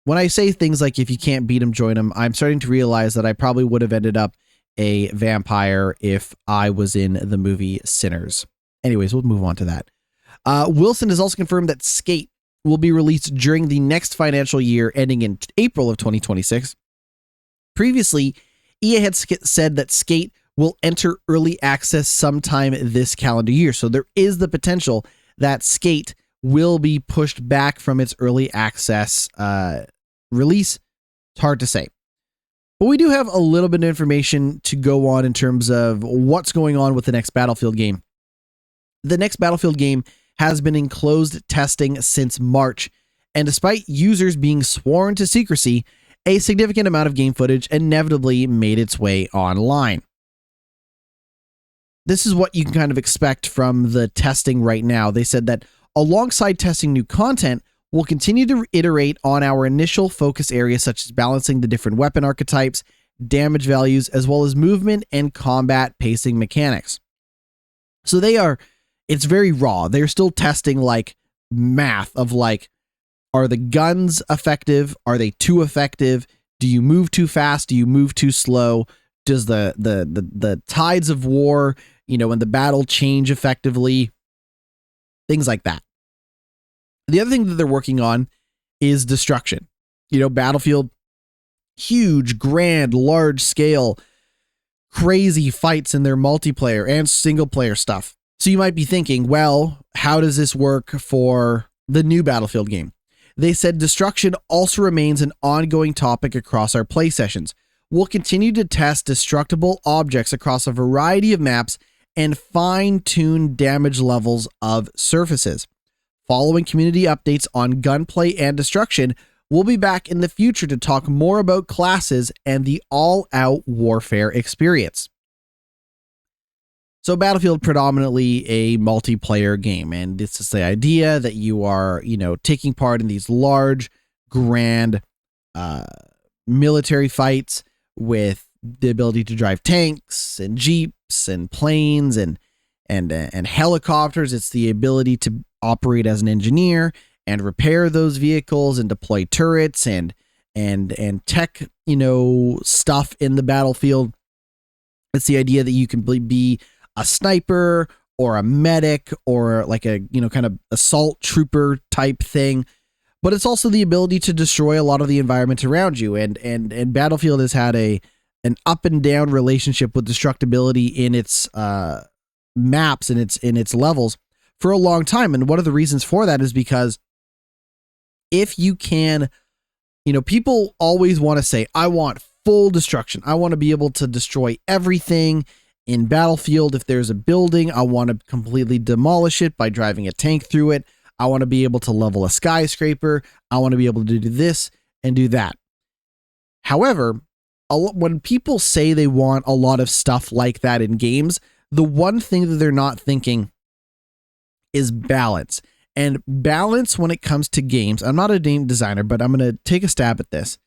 When I say things like if you can't beat them, join them, I'm starting to realize that I probably would have ended up a vampire if I was in the movie Sinners. Anyways, we'll move on to that. Wilson has also confirmed that Skate will be released during the next financial year ending in April of 2026. Previously, EA had said that Skate will enter early access sometime this calendar year. So there is the potential that Skate will be pushed back from its early access release. It's hard to say. But we do have a little bit of information to go on in terms of what's going on with the next Battlefield game. The next Battlefield game has been in closed testing since March, and despite users being sworn to secrecy, a significant amount of game footage inevitably made its way online. This is what you can kind of expect from the testing right now. They said that alongside testing new content, we'll continue to iterate on our initial focus areas, such as balancing the different weapon archetypes, damage values, as well as movement and combat pacing mechanics. So it's very raw. They're still testing like math of like, are the guns effective? Are they too effective? Do you move too fast? Do you move too slow? Does the tides of war, in the battle change effectively? Things like that. The other thing that they're working on is destruction. Battlefield, huge, grand, large scale, crazy fights in their multiplayer and single player stuff. So you might be thinking, well, how does this work for the new Battlefield game? They said destruction also remains an ongoing topic across our play sessions. We'll continue to test destructible objects across a variety of maps and fine-tune damage levels of surfaces. Following community updates on gunplay and destruction, we'll be back in the future to talk more about classes and the all-out warfare experience. So Battlefield, predominantly a multiplayer game, and it's just the idea that you are, taking part in these large, grand military fights with the ability to drive tanks and jeeps and planes and helicopters. It's the ability to operate as an engineer and repair those vehicles and deploy turrets and tech, stuff in the battlefield. It's the idea that you can be a sniper or a medic or like a, kind of assault trooper type thing. But it's also the ability to destroy a lot of the environment around you. And Battlefield has had an up and down relationship with destructibility in its maps and in its levels for a long time. And one of the reasons for that is because if you can, people always want to say, I want full destruction. I want to be able to destroy everything in Battlefield. If there's a building, I want to completely demolish it by driving a tank through it. I want to be able to level a skyscraper. I want to be able to do this and do that. However, when people say they want a lot of stuff like that in games, the one thing that they're not thinking is balance. And balance when it comes to games, I'm not a game designer, but I'm going to take a stab at this.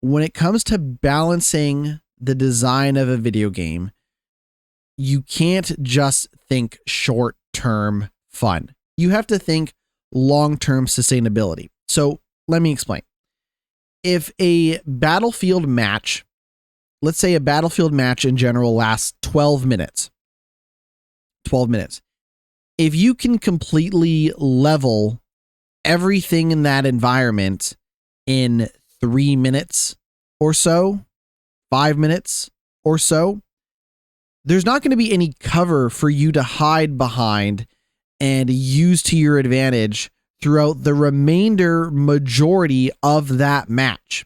When it comes to balancing the design of a video game, you can't just think short-term fun. You have to think long-term sustainability. So let me explain. If a battlefield match, let's say a battlefield match in general lasts 12 minutes. If you can completely level everything in that environment in 3 minutes or so, 5 minutes or so, there's not going to be any cover for you to hide behind and use to your advantage throughout the majority of that match,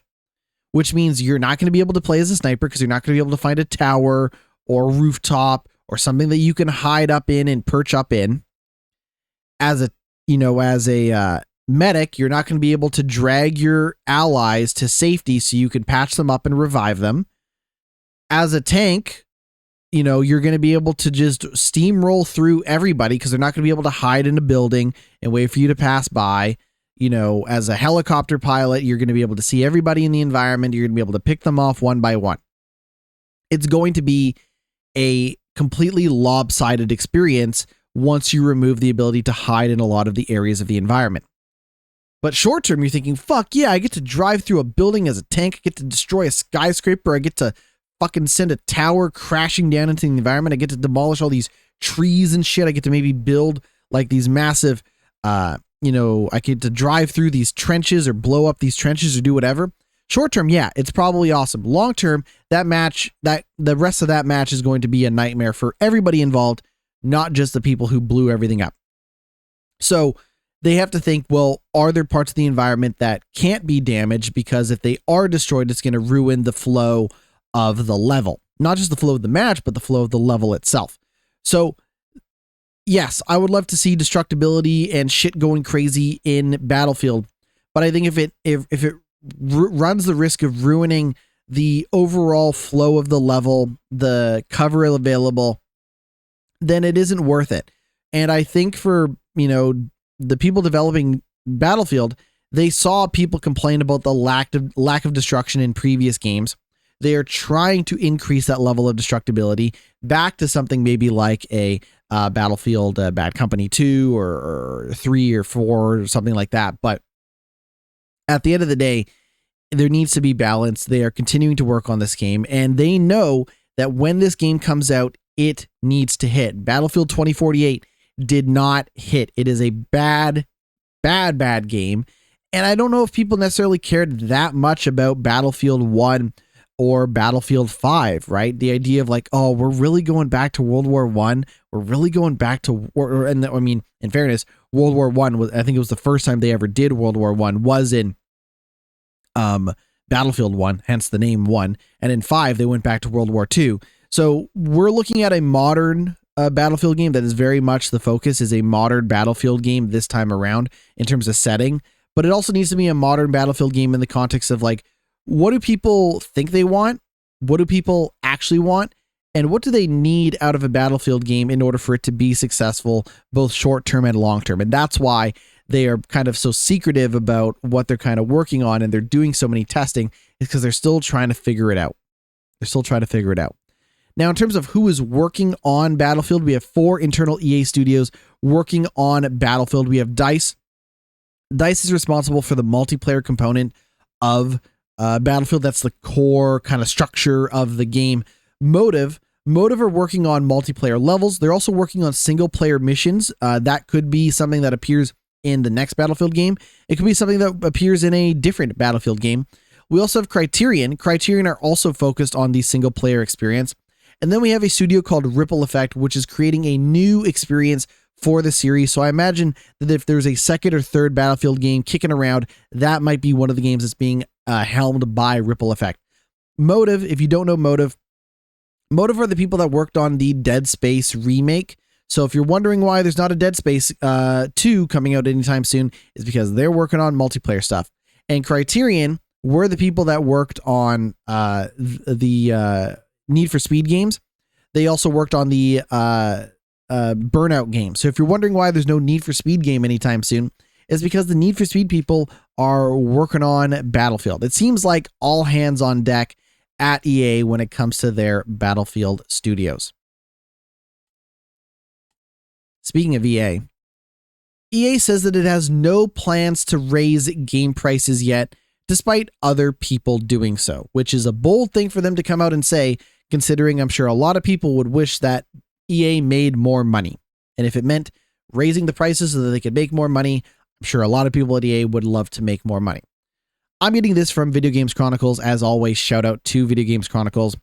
which means you're not going to be able to play as a sniper because you're not going to be able to find a tower or rooftop or something that you can hide up in and perch up in. As a medic, you're not going to be able to drag your allies to safety so you can patch them up and revive them. As a tank, you're going to be able to just steamroll through everybody because they're not going to be able to hide in a building and wait for you to pass by. As a helicopter pilot, you're going to be able to see everybody in the environment. You're going to be able to pick them off one by one. It's going to be a completely lopsided experience once you remove the ability to hide in a lot of the areas of the environment. But short term, you're thinking, fuck yeah, I get to drive through a building as a tank. I get to destroy a skyscraper. I get to fucking send a tower crashing down into the environment. I get to demolish all these trees and shit. I get to maybe build like these massive, I get to drive through these trenches or blow up these trenches or do whatever. Short term, yeah, it's probably awesome. Long term, the rest of that match is going to be a nightmare for everybody involved, not just the people who blew everything up. So they have to think, well, are there parts of the environment that can't be damaged? Because if they are destroyed, it's going to ruin the flow of the level. Not just the flow of the match, but the flow of the level itself. So yes, I would love to see destructibility and shit going crazy in Battlefield, but I think if it runs the risk of ruining the overall flow of the level, the cover available, then it isn't worth it. And I think for, the people developing Battlefield, they saw people complain about the lack of destruction in previous games. They are trying to increase that level of destructibility back to something maybe like a Battlefield Bad Company 2 or 3 or 4 or something like that. But at the end of the day, there needs to be balance. They are continuing to work on this game, and they know that when this game comes out, it needs to hit. Battlefield 2048 did not hit. It is a bad game. And I don't know if people necessarily cared that much about Battlefield 1 or Battlefield 5, right? The idea of like, oh, we're really going back to World War I. We're really going back to, in fairness, World War I was, I think it was the first time they ever did World War I was in Battlefield 1, hence the name 1. And in 5, they went back to World War II. So we're looking at a modern Battlefield game that is very much the focus is a modern Battlefield game this time around in terms of setting, but it also needs to be a modern Battlefield game in the context of like, what do people think they want? What do people actually want? And what do they need out of a Battlefield game in order for it to be successful, both short term and long term? And that's why they are kind of so secretive about what they're kind of working on. And they're doing so many testing is because they're still trying to figure it out. Now, in terms of who is working on Battlefield, we have 4 internal EA studios working on Battlefield. We have DICE. DICE is responsible for the multiplayer component of Battlefield. That's the core kind of structure of the game. Motive are working on multiplayer levels. They're also working on single player missions. That could be something that appears in the next Battlefield game. It could be something that appears in a different Battlefield game. We also have Criterion. Criterion are also focused on the single player experience. And then we have a studio called Ripple Effect, which is creating a new experience for the series. So I imagine that if there's a second or third Battlefield game kicking around, that might be one of the games that's being helmed by Ripple Effect. Motive, if you don't know Motive are the people that worked on the Dead Space remake. So if you're wondering why there's not a Dead Space 2 coming out anytime soon, it's because they're working on multiplayer stuff. And Criterion were the people that worked on the Need for Speed games. They also worked on the Burnout game. So if you're wondering why there's no Need for Speed game anytime soon, it's because the Need for Speed people are working on Battlefield. It seems like all hands on deck at EA when it comes to their Battlefield studios. Speaking of EA says that it has no plans to raise game prices yet, despite other people doing so, which is a bold thing for them to come out and say, considering I'm sure a lot of people would wish that EA made more money. And if it meant raising the prices so that they could make more money, I'm sure a lot of people at EA would love to make more money. I'm getting this from Video Games Chronicles. As always, shout out to Video Games Chronicles.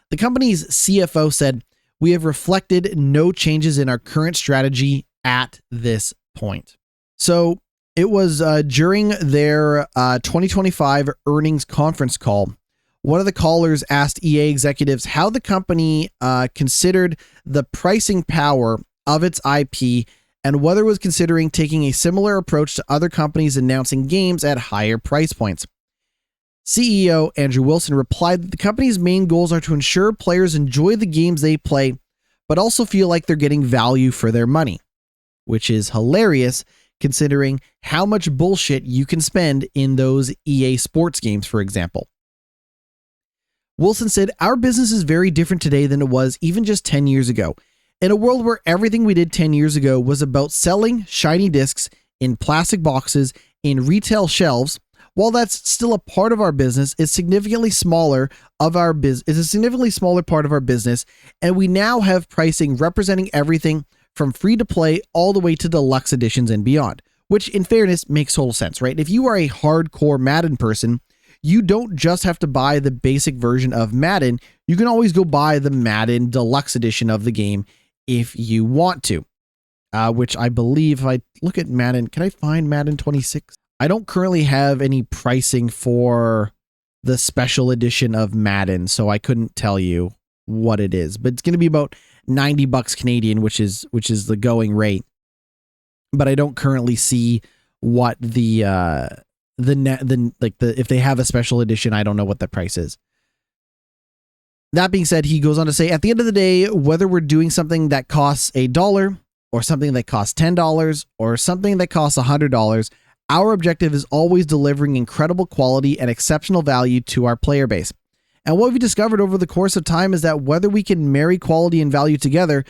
The company's CFO said, "We have reflected no changes in our current strategy at this point." So it was during their 2025 earnings conference call. One of the callers asked EA executives how the company considered the pricing power of its IP and whether it was considering taking a similar approach to other companies announcing games at higher price points. CEO Andrew Wilson replied that the company's main goals are to ensure players enjoy the games they play, but also feel like they're getting value for their money, which is hilarious considering how much bullshit you can spend in those EA Sports games, for example. Wilson said, "Our business is very different today than it was even just 10 years ago. In a world where everything we did 10 years ago was about selling shiny discs in plastic boxes in retail shelves, while that's still a part of our business, it's a significantly smaller part of our business, and we now have pricing representing everything from free to play all the way to deluxe editions and beyond," which in fairness makes total sense, right? If you are a hardcore Madden person, you don't just have to buy the basic version of Madden. You can always go buy the Madden Deluxe edition of the game if you want to, which I believe if I look at Madden, can I find Madden 26? I don't currently have any pricing for the special edition of Madden, so I couldn't tell you what it is, but it's going to be about $90 Canadian, which is the going rate. But I don't currently see what if they have a special edition, I don't know what the price is. That being said, he goes on to say, at the end of the day, whether we're doing something that costs $1 or something that costs $10 or something that costs $100, our objective is always delivering incredible quality and exceptional value to our player base. And what we've discovered over the course of time is that whether we can marry quality and value together,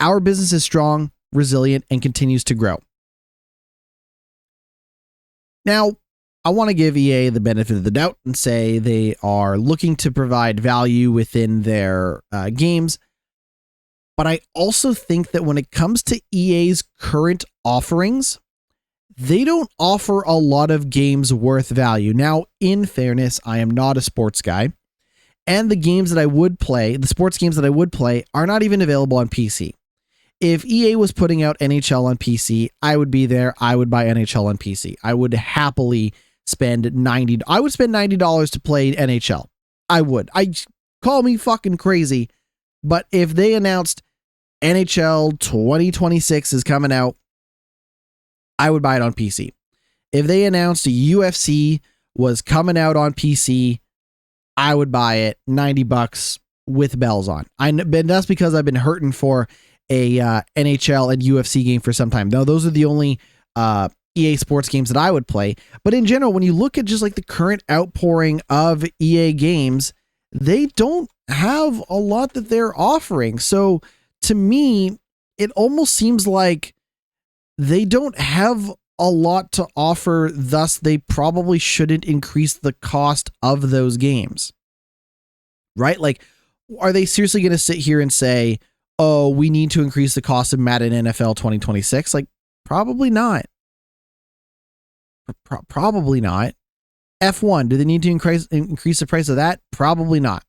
our business is strong, resilient, and continues to grow. Now, I want to give EA the benefit of the doubt and say they are looking to provide value within their games. But I also think that when it comes to EA's current offerings, they don't offer a lot of games worth value. Now, in fairness, I am not a sports guy, and the games that I would play, the sports games that I would play, are not even available on PC. If EA was putting out NHL on PC, I would be there. I would buy NHL on PC. I would happily spend $90 to play NHL. I would. Call me fucking crazy, but if they announced NHL 2026 is coming out, I would buy it on PC. If they announced UFC was coming out on PC, I would buy it $90 with bells on. But that's because I've been hurting for a NHL and UFC game for some time. Now, those are the only EA Sports games that I would play. But in general, when you look at just like the current outpouring of EA games, they don't have a lot that they're offering. So to me, it almost seems like they don't have a lot to offer, thus they probably shouldn't increase the cost of those games. Right? Like, are they seriously going to sit here and say, oh, we need to increase the cost of Madden NFL 2026? Like, probably not. Probably not. F1, do they need to increase the price of that? Probably not.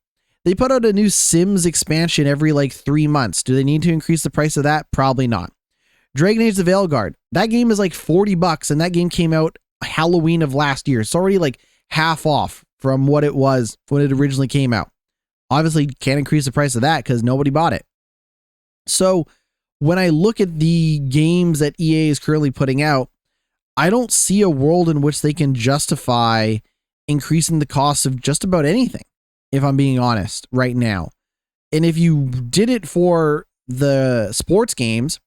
They put out a new Sims expansion every like 3 months. Do they need to increase the price of that? Probably not. Dragon Age the Veilguard, that game is like $40, and that game came out Halloween of last year. It's already like half off from what it was when it originally came out. Obviously, can't increase the price of that because nobody bought it. So when I look at the games that EA is currently putting out, I don't see a world in which they can justify increasing the cost of just about anything, if I'm being honest right now. And if you did it for the sports games,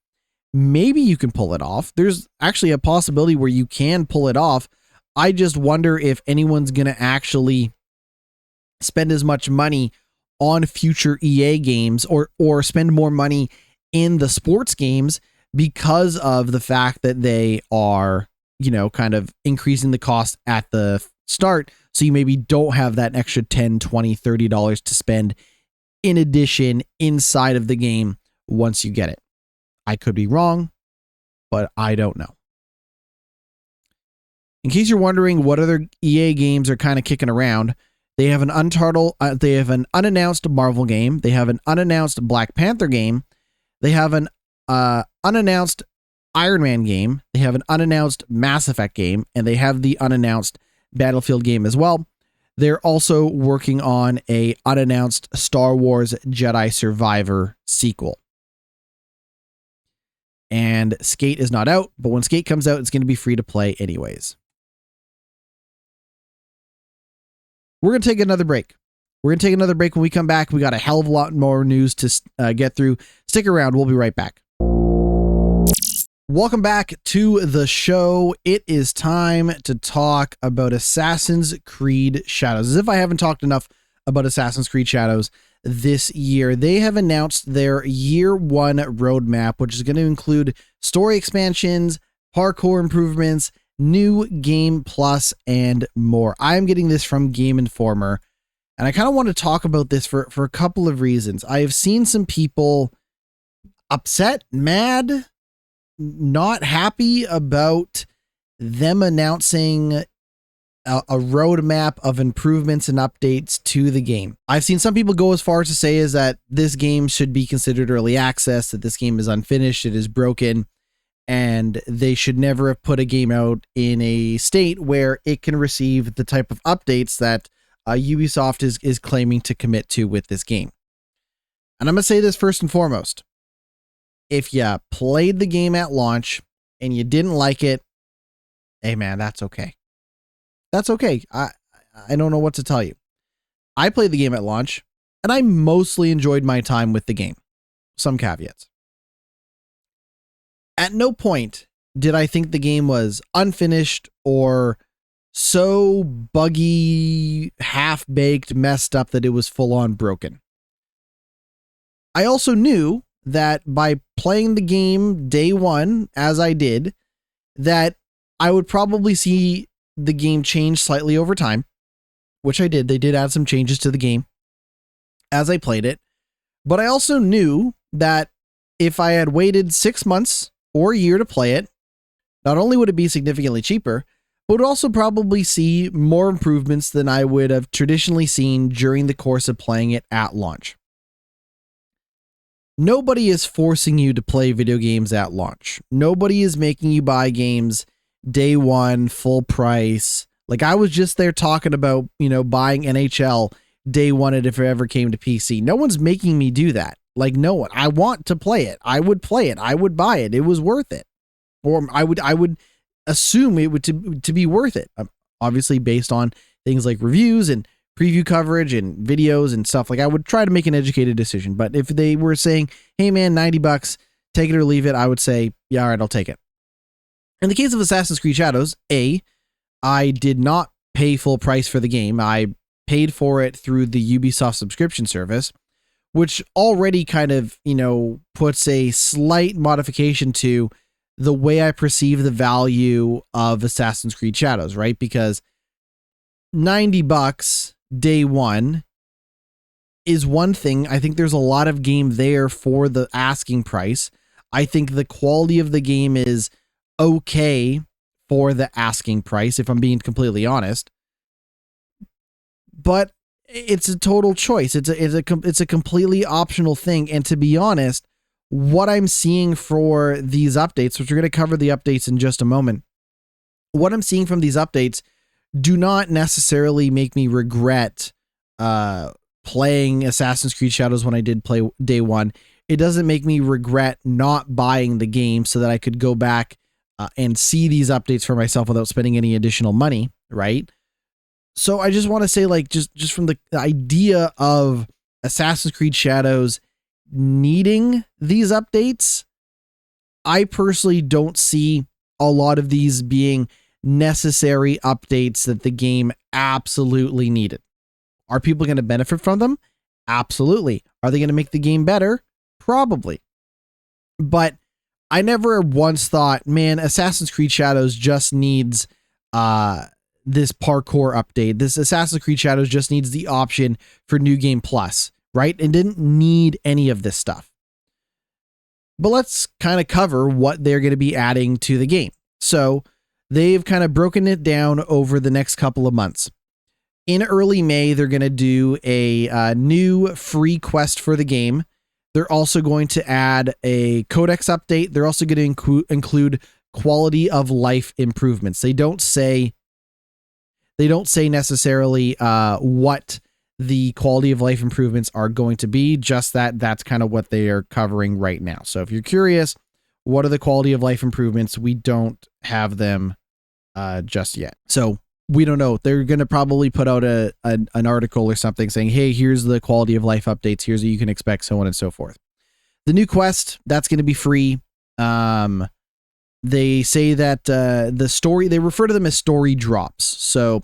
maybe you can pull it off. There's actually a possibility where you can pull it off. I just wonder if anyone's going to actually spend as much money on future EA games or spend more money in the sports games because of the fact that they are, kind of increasing the cost at the start. So you maybe don't have that extra $10, $20, $30 to spend in addition inside of the game once you get it. I could be wrong, but I don't know. In case you're wondering what other EA games are kind of kicking around, they have an unannounced Marvel game. They have an unannounced Black Panther game. They have an unannounced Iron Man game. They have an unannounced Mass Effect game, and they have the unannounced Battlefield game as well. They're also working on a unannounced Star Wars Jedi Survivor sequel. And Skate is not out, but when Skate comes out, it's going to be free to play anyways. We're going to take another break. When we come back. We got a hell of a lot more news to get through. Stick around. We'll be right back. Welcome back to the show. It is time to talk about Assassin's Creed Shadows. As if I haven't talked enough about Assassin's Creed Shadows this year. They have announced their year one roadmap, which is going to include story expansions, parkour improvements, new game plus, and more. I'm getting this from Game Informer, and I kind of want to talk about this for a couple of reasons. I have seen some people upset, mad, not happy about them announcing a roadmap of improvements and updates to the game. I've seen some people go as far as to say is that this game should be considered early access, that this game is unfinished, it is broken, and they should never have put a game out in a state where it can receive the type of updates that Ubisoft is claiming to commit to with this game. And I'm going to say this first and foremost. If you played the game at launch and you didn't like it, hey man, that's okay. That's okay. I don't know what to tell you. I played the game at launch and I mostly enjoyed my time with the game. Some caveats. At no point did I think the game was unfinished or so buggy, half-baked, messed up that it was full-on broken. I also knew that by playing the game day one, as I did, that I would probably see the game change slightly over time, which I did. They did add some changes to the game as I played it. But I also knew that if I had waited 6 months or a year to play it, not only would it be significantly cheaper, but would also probably see more improvements than I would have traditionally seen during the course of playing it at launch. Nobody is forcing you to play video games at launch. Nobody is making you buy games day one, full price. Like I was just there talking about, buying NHL day one if it ever came to PC. No one's making me do that. Like no one. I want to play it. I would play it. I would buy it. It was worth it. Or I would assume it would to be worth it. Obviously based on things like reviews and preview coverage and videos and stuff. Like I would try to make an educated decision. But if they were saying, hey man, $90, take it or leave it, I would say, yeah, all right, I'll take it. In the case of Assassin's Creed Shadows, I did not pay full price for the game. I paid for it through the Ubisoft subscription service, which already kind of, puts a slight modification to the way I perceive the value of Assassin's Creed Shadows, right? Because $90 day one is one thing. I think there's a lot of game there for the asking price. I think the quality of the game is okay for the asking price, if I'm being completely honest. But it's a total choice. It's a completely optional thing. And to be honest, what I'm seeing for these updates, which we're going to cover the updates in just a moment, what I'm seeing from these updates do not necessarily make me regret playing Assassin's Creed Shadows when I did play day one. It doesn't make me regret not buying the game so that I could go back and see these updates for myself without spending any additional money, right? So I just want to say, like, just from the idea of Assassin's Creed Shadows needing these updates, I personally don't see a lot of these being necessary updates that the game absolutely needed. Are people going to benefit from them? Absolutely. Are they going to make the game better? Probably. But I never once thought, man, Assassin's Creed Shadows just needs this parkour update. This Assassin's Creed Shadows just needs the option for New Game Plus, right? It didn't need any of this stuff. But let's kind of cover what they're going to be adding to the game. So they've kind of broken it down over the next couple of months. In early May, they're going to do a new free quest for the game. They're also going to add a codex update. They're also going to include quality of life improvements. They don't say necessarily what the quality of life improvements are going to be, just that's kind of what they are covering right now. So if you're curious, what are the quality of life improvements? We don't have them just yet. So we don't know. They're going to probably put out an article or something saying, hey, here's the quality of life updates. Here's what you can expect, so on and so forth. The new quest, that's going to be free. They say that the story, they refer to them as story drops. So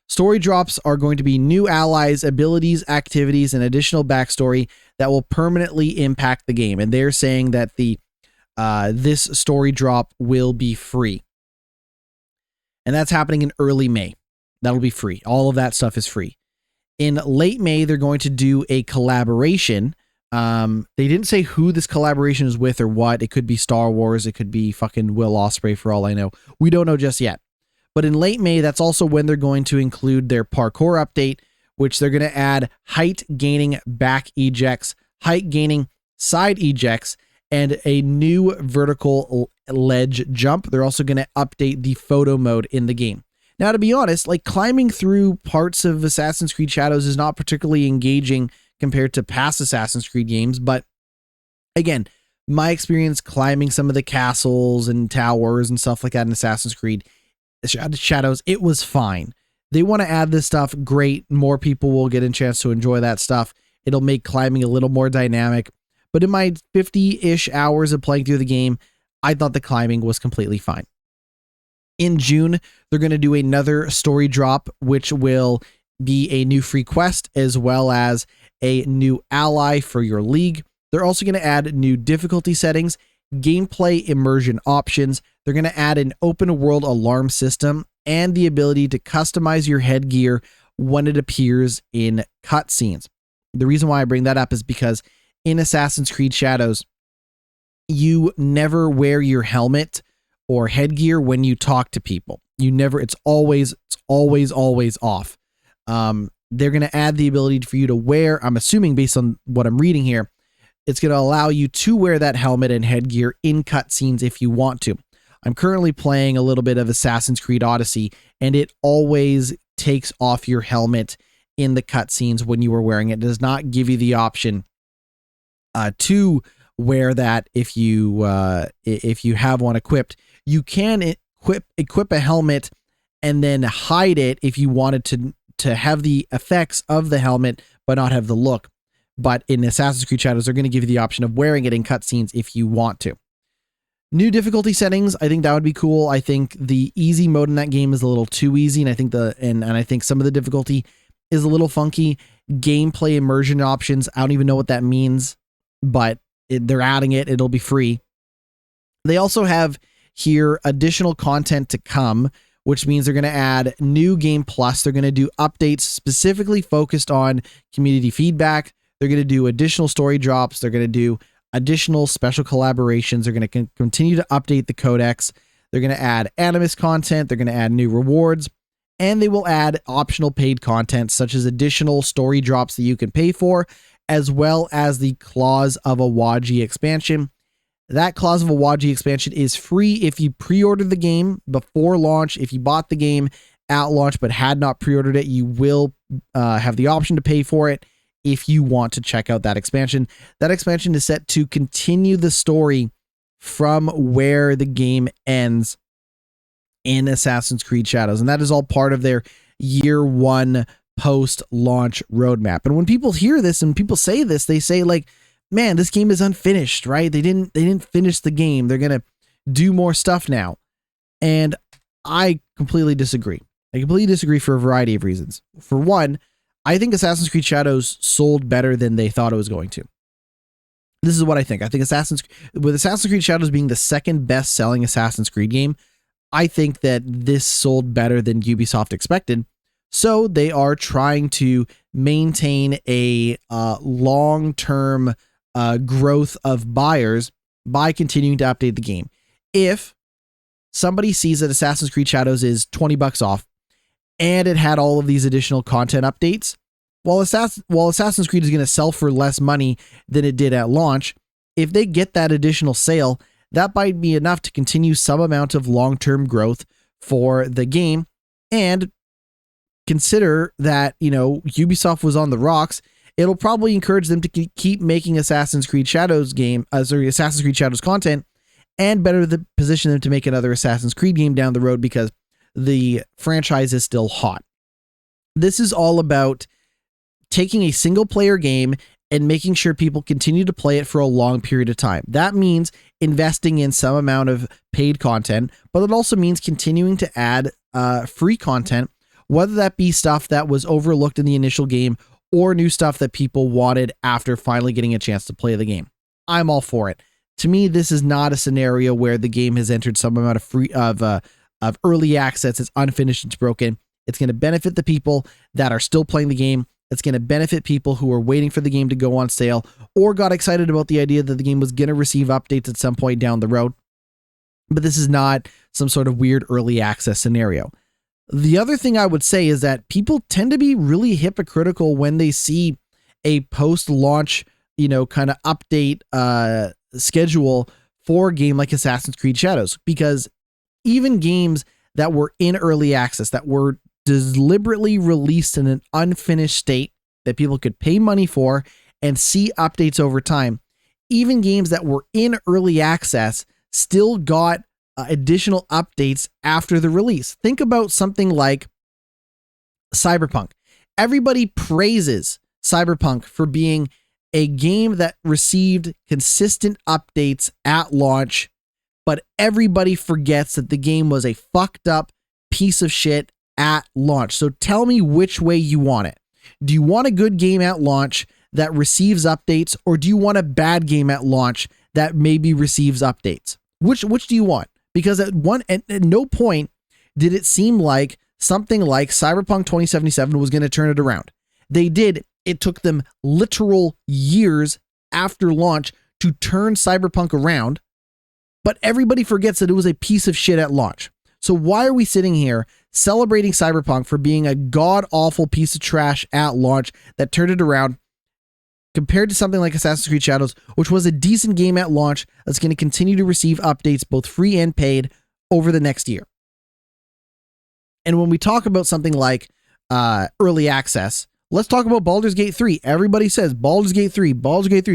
story drops are going to be new allies, abilities, activities, and additional backstory that will permanently impact the game. And they're saying that this story drop will be free. And that's happening in early May. That'll be free. All of that stuff is free. In late May, they're going to do a collaboration. They didn't say who this collaboration is with or what. It could be Star Wars. It could be fucking Will Ospreay for all I know. We don't know just yet. But in late May, that's also when they're going to include their parkour update, which they're going to add height gaining back ejects, height gaining side ejects, and a new vertical ledge jump. They're also going to update the photo mode in the game. Now, to be honest, like climbing through parts of Assassin's Creed Shadows is not particularly engaging compared to past Assassin's Creed games. But again, my experience climbing some of the castles and towers and stuff like that in Assassin's Creed Shadows, it was fine. They want to add this stuff. Great. More people will get a chance to enjoy that stuff. It'll make climbing a little more dynamic. But in my 50-ish hours of playing through the game, I thought the climbing was completely fine. In June, they're going to do another story drop, which will be a new free quest as well as a new ally for your league. They're also going to add new difficulty settings, gameplay immersion options. They're going to add an open world alarm system and the ability to customize your headgear when it appears in cutscenes. The reason why I bring that up is because in Assassin's Creed Shadows, you never wear your helmet or headgear when you talk to people. It's always off. They're going to add the ability for you to wear, I'm assuming based on what I'm reading here, it's going to allow you to wear that helmet and headgear in cutscenes if you want to. I'm currently playing a little bit of Assassin's Creed Odyssey, and it always takes off your helmet in the cutscenes when you are wearing it. It does not give you the option to wear that if you have one equipped. You can equip a helmet and then hide it if you wanted to have the effects of the helmet but not have the look. But in Assassin's Creed Shadows, they're going to give you the option of wearing it in cutscenes if you want to. New difficulty settings, I think that would be cool. I think the easy mode in that game is a little too easy, and I think I think some of the difficulty is a little funky. Gameplay immersion options, I don't even know what that means, but they're adding it. It'll be free. They also have here additional content to come, which means they're going to add new Game Plus. They're going to do updates specifically focused on community feedback. They're going to do additional story drops. They're going to do additional special collaborations. They're going to continue to update the codex. They're going to add Animus content. They're going to add new rewards. And they will add optional paid content, such as additional story drops that you can pay for, as well as the Claws of Awaji expansion. That Claws of Awaji expansion is free if you pre-ordered the game before launch. If you bought the game at launch but had not pre-ordered it, you will have the option to pay for it if you want to check out that expansion. That expansion is set to continue the story from where the game ends in Assassin's Creed Shadows. And that is all part of their year one post-launch roadmap. And when people hear this and people say this, they say like, man, this game is unfinished, right? They didn't finish the game. They're going to do more stuff now. And I completely disagree. I completely disagree for a variety of reasons. For one, I think Assassin's Creed Shadows sold better than they thought it was going to. This is what I think. I think Assassin's Creed Shadows being the second best selling Assassin's Creed game, I think that this sold better than Ubisoft expected. So they are trying to maintain a long-term growth of buyers by continuing to update the game. If somebody sees that Assassin's Creed Shadows is $20 off and it had all of these additional content updates, while Assassin's Creed is going to sell for less money than it did at launch, if they get that additional sale, that might be enough to continue some amount of long-term growth for the game. And consider that, Ubisoft was on the rocks. It'll probably encourage them to keep making Assassin's Creed Shadows content, and better position them to make another Assassin's Creed game down the road because the franchise is still hot. This is all about taking a single player game and making sure people continue to play it for a long period of time. That means investing in some amount of paid content, but it also means continuing to add free content, whether that be stuff that was overlooked in the initial game or new stuff that people wanted after finally getting a chance to play the game. I'm all for it. To me, this is not a scenario where the game has entered some amount of early access. It's unfinished. It's broken. It's going to benefit the people that are still playing the game. It's going to benefit people who are waiting for the game to go on sale or got excited about the idea that the game was going to receive updates at some point down the road. But this is not some sort of weird early access scenario. The other thing I would say is that people tend to be really hypocritical when they see a post-launch, kind of update schedule for a game like Assassin's Creed Shadows, because even games that were in early access, that were deliberately released in an unfinished state that people could pay money for and see updates over time, even games that were in early access still got additional updates after the release. Think about something like Cyberpunk. Everybody praises Cyberpunk for being a game that received consistent updates at launch, but everybody forgets that the game was a fucked up piece of shit at launch. So tell me which way you want it. Do you want a good game at launch that receives updates, or do you want a bad game at launch that maybe receives updates? Which do you want? Because at no point did it seem like something like Cyberpunk 2077 was going to turn it around. They did. It took them literal years after launch to turn Cyberpunk around, but everybody forgets that it was a piece of shit at launch. So why are we sitting here celebrating Cyberpunk for being a god-awful piece of trash at launch that turned it around, compared to something like Assassin's Creed Shadows, which was a decent game at launch that's going to continue to receive updates, both free and paid, over the next year? And when we talk about something like early access, let's talk about Baldur's Gate 3. Everybody says Baldur's Gate 3,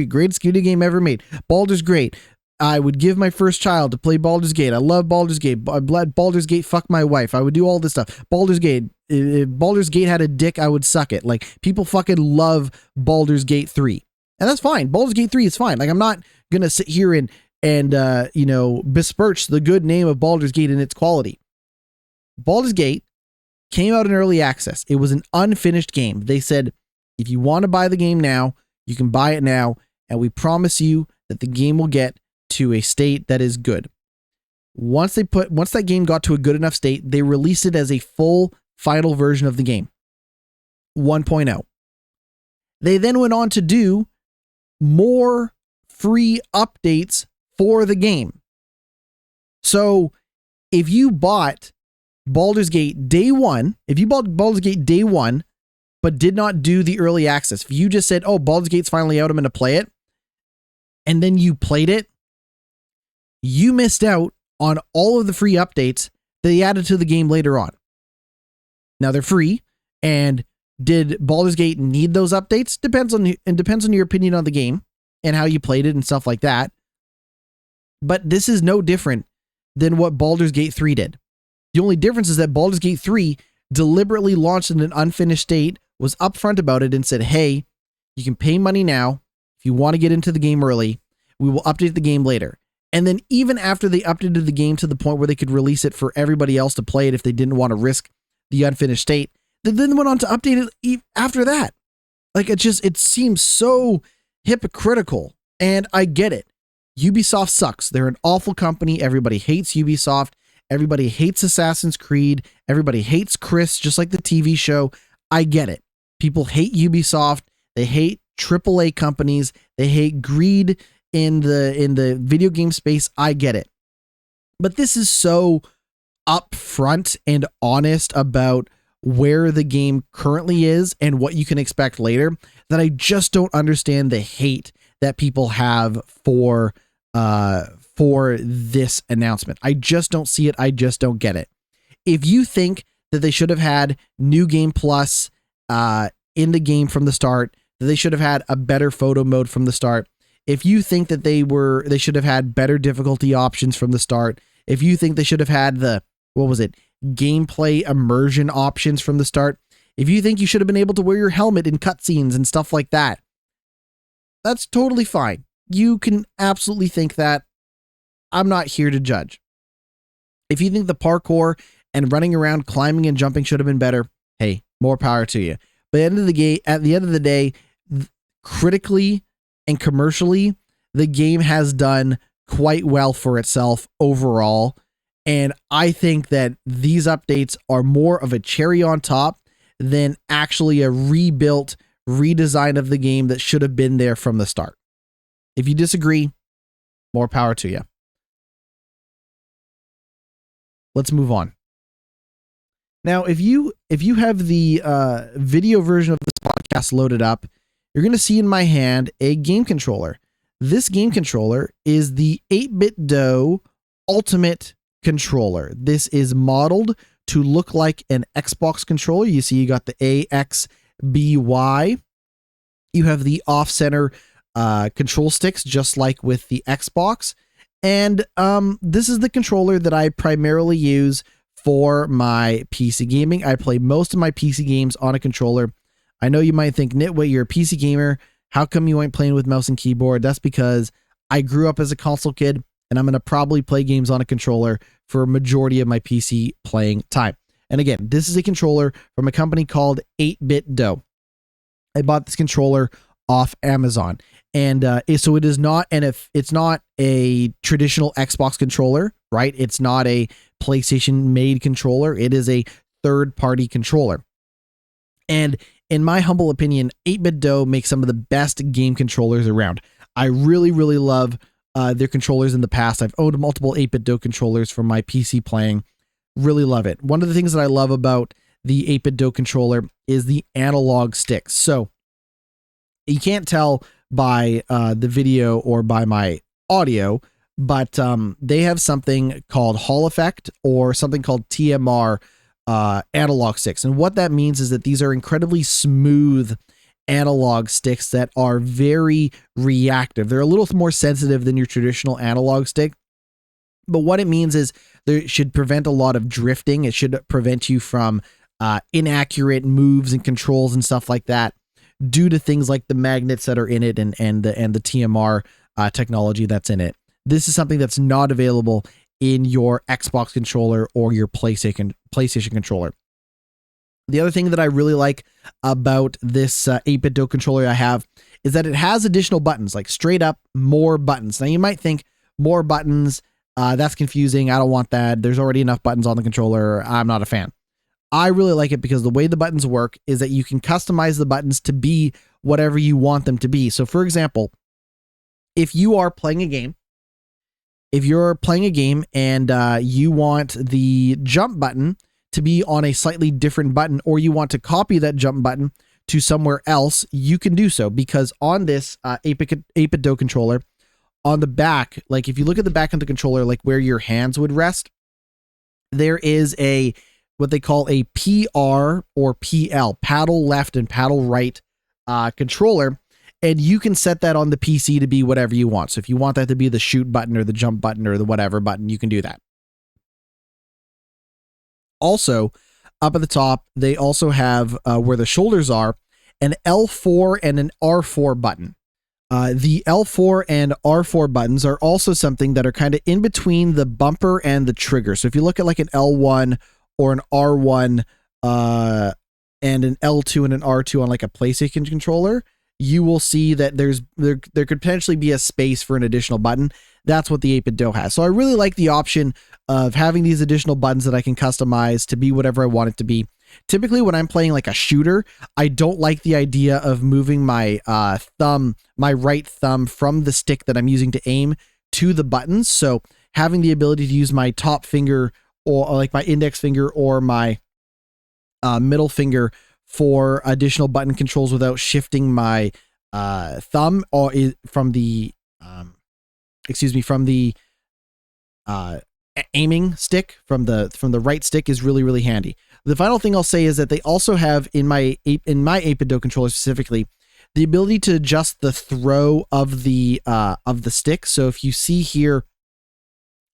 greatest video game ever made. Baldur's great. I would give my first child to play Baldur's Gate. I love Baldur's Gate. Baldur's Gate, fuck my wife. I would do all this stuff. Baldur's Gate. If Baldur's Gate had a dick, I would suck it. Like, people fucking love Baldur's Gate 3. And that's fine. Baldur's Gate 3 is fine. Like, I'm not going to sit here and besmirch the good name of Baldur's Gate and its quality. Baldur's Gate came out in early access. It was an unfinished game. They said, if you want to buy the game now, you can buy it now, and we promise you that the game will get to a state that is good. Once that game got to a good enough state, they released it as a full final version of the game, 1.0. They then went on to do more free updates for the game. So if you bought Baldur's Gate day one, but did not do the early access, if you just said, oh, Baldur's Gate's finally out, I'm going to play it, and then you played it, you missed out on all of the free updates that they added to the game later on. Now they're free, and did Baldur's Gate need those updates? Depends on your opinion on the game and how you played it and stuff like that. But this is no different than what Baldur's Gate 3 did. The only difference is that Baldur's Gate 3 deliberately launched in an unfinished state, was upfront about it and said, hey, you can pay money now. If you want to get into the game early, we will update the game later. And then even after they updated the game to the point where they could release it for everybody else to play it if they didn't want to risk the unfinished state, they then went on to update it after that. Like, it seems so hypocritical. And I get it. Ubisoft sucks. They're an awful company. Everybody hates Ubisoft. Everybody hates Assassin's Creed. Everybody hates Chris, just like the TV show. I get it. People hate Ubisoft. They hate AAA companies. They hate greed in the video game space. I get it. But this is so upfront and honest about where the game currently is and what you can expect later that I just don't understand the hate that people have for this announcement. I just don't see it. I just don't get it. If you think that they should have had New Game Plus in the game from the start, that they should have had a better photo mode from the start, if you think that they should have had better difficulty options from the start, if you think they should have had the, gameplay immersion options from the start, if you think you should have been able to wear your helmet in cutscenes and stuff like that, that's totally fine. You can absolutely think that. I'm not here to judge. If you think the parkour and running around, climbing and jumping should have been better, hey, more power to you. But at the end of the day, critically and commercially, the game has done quite well for itself overall. And I think that these updates are more of a cherry on top than actually a rebuilt redesign of the game that should have been there from the start. If you disagree, more power to you. Let's move on. Now, if you have the video version of this podcast loaded up, you're going to see in my hand a game controller. This game controller is the 8BitDo Ultimate controller. This is modeled to look like an Xbox controller. You see, you got the AXBY. You have the off-center control sticks, just like with the Xbox. And this is the controller that I primarily use for my PC gaming. I play most of my PC games on a controller. I know you might think, GnittWitt, you're a PC gamer. How come you ain't playing with mouse and keyboard? That's because I grew up as a console kid, and I'm going to probably play games on a controller for a majority of my PC playing time. And again, this is a controller from a company called 8BitDo. I bought this controller off Amazon. And so it is not, and if it's not a traditional Xbox controller, right? It's not a PlayStation made controller. It is a third party controller. And in my humble opinion, 8BitDo makes some of the best game controllers around. I really, really love their controllers in the past. I've owned multiple 8BitDo controllers for my PC playing. Really love it. One of the things that I love about the 8BitDo controller is the analog sticks. So you can't tell by the video or by my audio, but they have something called Hall Effect or something called TMR analog sticks. And what that means is that these are incredibly smooth analog sticks that are very reactive. They're a little more sensitive than your traditional analog stick. But what it means is they should prevent a lot of drifting. It should prevent you from inaccurate moves and controls and stuff like that, due to things like the magnets that are in it and the TMR technology that's in it. This is something that's not available in your Xbox controller or your PlayStation controller. The other thing that I really like about this 8BitDo controller I have is that it has additional buttons, like straight up more buttons. Now you might think more buttons, that's confusing. I don't want that. There's already enough buttons on the controller. I'm not a fan. I really like it because the way the buttons work is that you can customize the buttons to be whatever you want them to be. So for example, if you are playing a game, and you want the jump button to be on a slightly different button, or you want to copy that jump button to somewhere else, you can do so, because on this 8BitDo controller, on the back, like if you look at the back of the controller, like where your hands would rest, there is what they call a PR or PL, paddle left and paddle right controller. And you can set that on the PC to be whatever you want. So if you want that to be the shoot button or the jump button or the whatever button, you can do that. Also, up at the top, they also have where the shoulders are, an L4 and an R4 button. The L4 and R4 buttons are also something that are kind of in between the bumper and the trigger. So if you look at like an L1 or an R1 and an L2 and an R2 on like a PlayStation controller, you will see that there could potentially be a space for an additional button. That's what the 8BitDo has. So I really like the option of having these additional buttons that I can customize to be whatever I want it to be. Typically when I'm playing like a shooter, I don't like the idea of moving my my right thumb from the stick that I'm using to aim to the buttons. So having the ability to use my top finger or like my index finger or my middle finger for additional button controls without shifting my thumb or from the aiming stick from the right stick is really, really handy. The final thing I'll say is that they also have in my 8BitDo controller specifically the ability to adjust the throw of the stick. So if you see here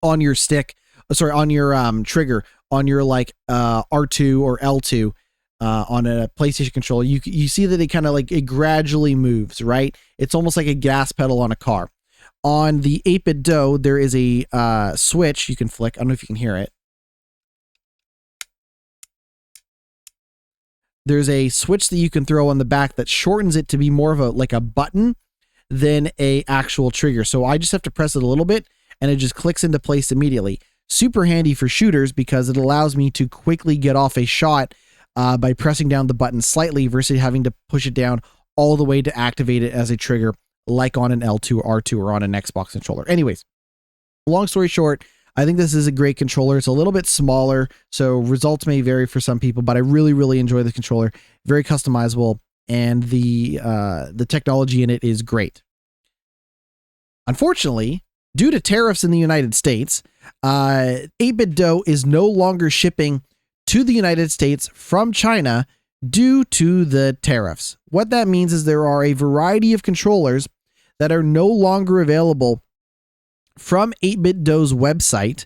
on your stick, on your trigger on your like R2 or L2 on a PlayStation controller, you see that it kind of like it gradually moves, right? It's almost like a gas pedal on a car. On the 8BitDo, there is a switch you can flick. I don't know if you can hear it. There's a switch that you can throw on the back that shortens it to be more of a button than a actual trigger. So I just have to press it a little bit and it just clicks into place immediately. Super handy for shooters because it allows me to quickly get off a shot by pressing down the button slightly versus having to push it down all the way to activate it as a trigger, like on an L2 or R2 or on an Xbox controller. Anyways, long story short, I think this is a great controller. It's a little bit smaller, so results may vary for some people, but I really, really enjoy the controller. Very customizable, and the technology in it is great. Unfortunately, due to tariffs in the United States, 8BitDo is no longer shipping to the United States from China due to the tariffs. What that means is there are a variety of controllers that are no longer available from 8BitDo's website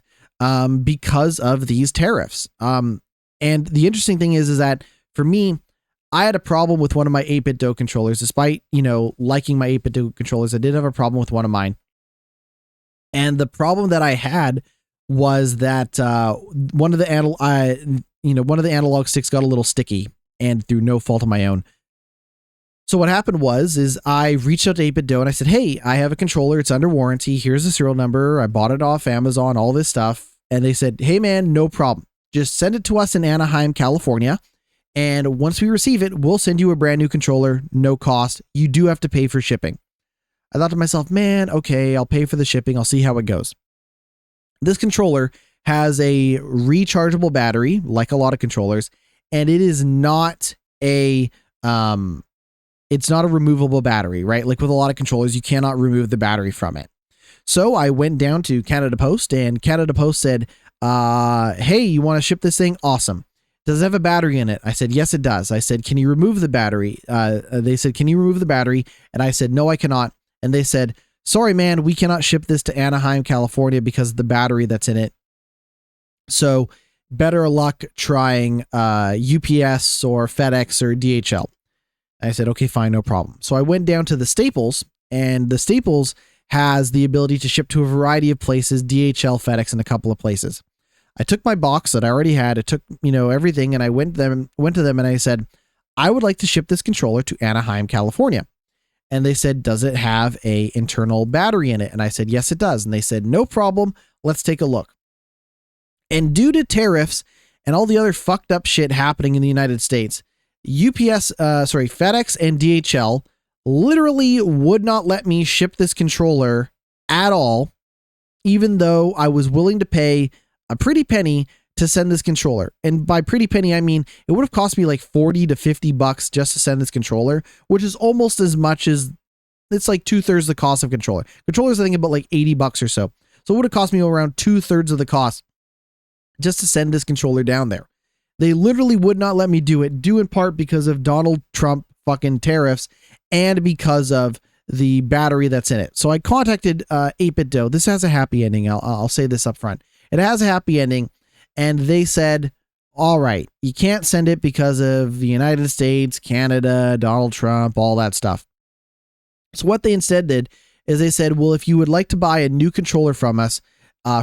because of these tariffs. And the interesting thing is that for me, I had a problem with one of my 8BitDo controllers. Despite, liking my 8BitDo controllers, I did have a problem with one of mine. And the problem that I had was that one of the analog sticks got a little sticky, and through no fault of my own. So what happened is I reached out to 8BitDo and I said, hey, I have a controller. It's under warranty. Here's the serial number. I bought it off Amazon, all this stuff. And they said, hey man, no problem. Just send it to us in Anaheim, California. And once we receive it, we'll send you a brand new controller, no cost. You do have to pay for shipping. I thought to myself, man, okay, I'll pay for the shipping. I'll see how it goes. This controller has a rechargeable battery, like a lot of controllers, and it is not a removable battery, right? Like with a lot of controllers, you cannot remove the battery from it. So I went down to Canada Post, and Canada Post said, hey, you want to ship this thing? Awesome. Does it have a battery in it? I said, yes, it does. I said, can you remove the battery? They said, can you remove the battery? And I said, no, I cannot. And they said, sorry, man, we cannot ship this to Anaheim, California because of the battery that's in it. So better luck trying UPS or FedEx or DHL. I said, okay, fine, no problem. So I went down to the Staples, and the Staples has the ability to ship to a variety of places, DHL, FedEx, and a couple of places. I took my box that I already had. I took, everything, and I went to them and I said, I would like to ship this controller to Anaheim, California. And they said, does it have a internal battery in it? And I said, yes, it does. And they said, no problem. Let's take a look. And due to tariffs and all the other fucked up shit happening in the United States, FedEx and DHL literally would not let me ship this controller at all, even though I was willing to pay a pretty penny to send this controller. And by pretty penny, I mean, it would have cost me like $40 to $50 just to send this controller, which is almost as much as, it's like 2/3 the cost of controller. Controllers, I think about like $80 or so. So it would have cost me around 2/3 of the cost just to send this controller down there. They literally would not let me do it, due in part because of Donald Trump fucking tariffs and because of the battery that's in it. So I contacted 8BitDo. This has a happy ending. I'll say this up front. It has a happy ending. And they said, all right, you can't send it because of the United States, Canada, Donald Trump, all that stuff. So what they instead did is they said, well, if you would like to buy a new controller from us,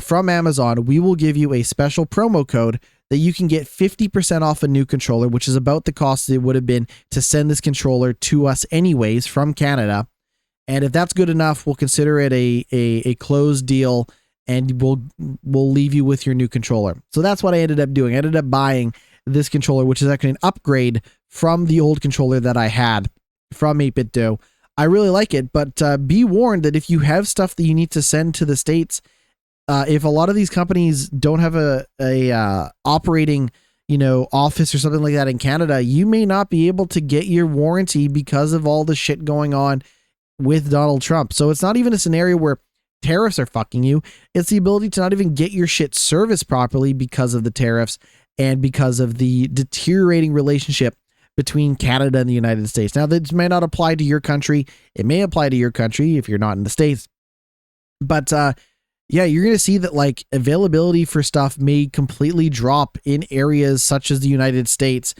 from Amazon, we will give you a special promo code that you can get 50% off a new controller, which is about the cost it would have been to send this controller to us anyways from Canada. And if that's good enough, we'll consider it a closed deal, and we'll leave you with your new controller. So that's what I ended up doing. I ended up buying this controller, which is actually an upgrade from the old controller that I had from 8BitDo. I really like it, but be warned that if you have stuff that you need to send to the States, if a lot of these companies don't have a operating, office or something like that in Canada, you may not be able to get your warranty because of all the shit going on with Donald Trump. So it's not even a scenario where tariffs are fucking you. It's the ability to not even get your shit serviced properly because of the tariffs and because of the deteriorating relationship between Canada and the United States. Now, this may not apply to your country. It may apply to your country if you're not in the States. But yeah, you're going to see that like availability for stuff may completely drop in areas such as the United States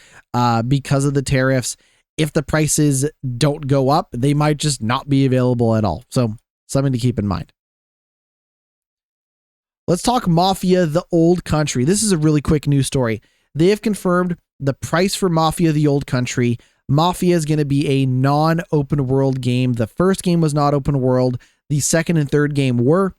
because of the tariffs. If the prices don't go up, they might just not be available at all. So something to keep in mind. Let's talk Mafia: The Old Country. This is a really quick news story. They have confirmed the price for Mafia: The Old Country. Mafia is going to be a non-open world game. The first game was not open world. The second and third game were.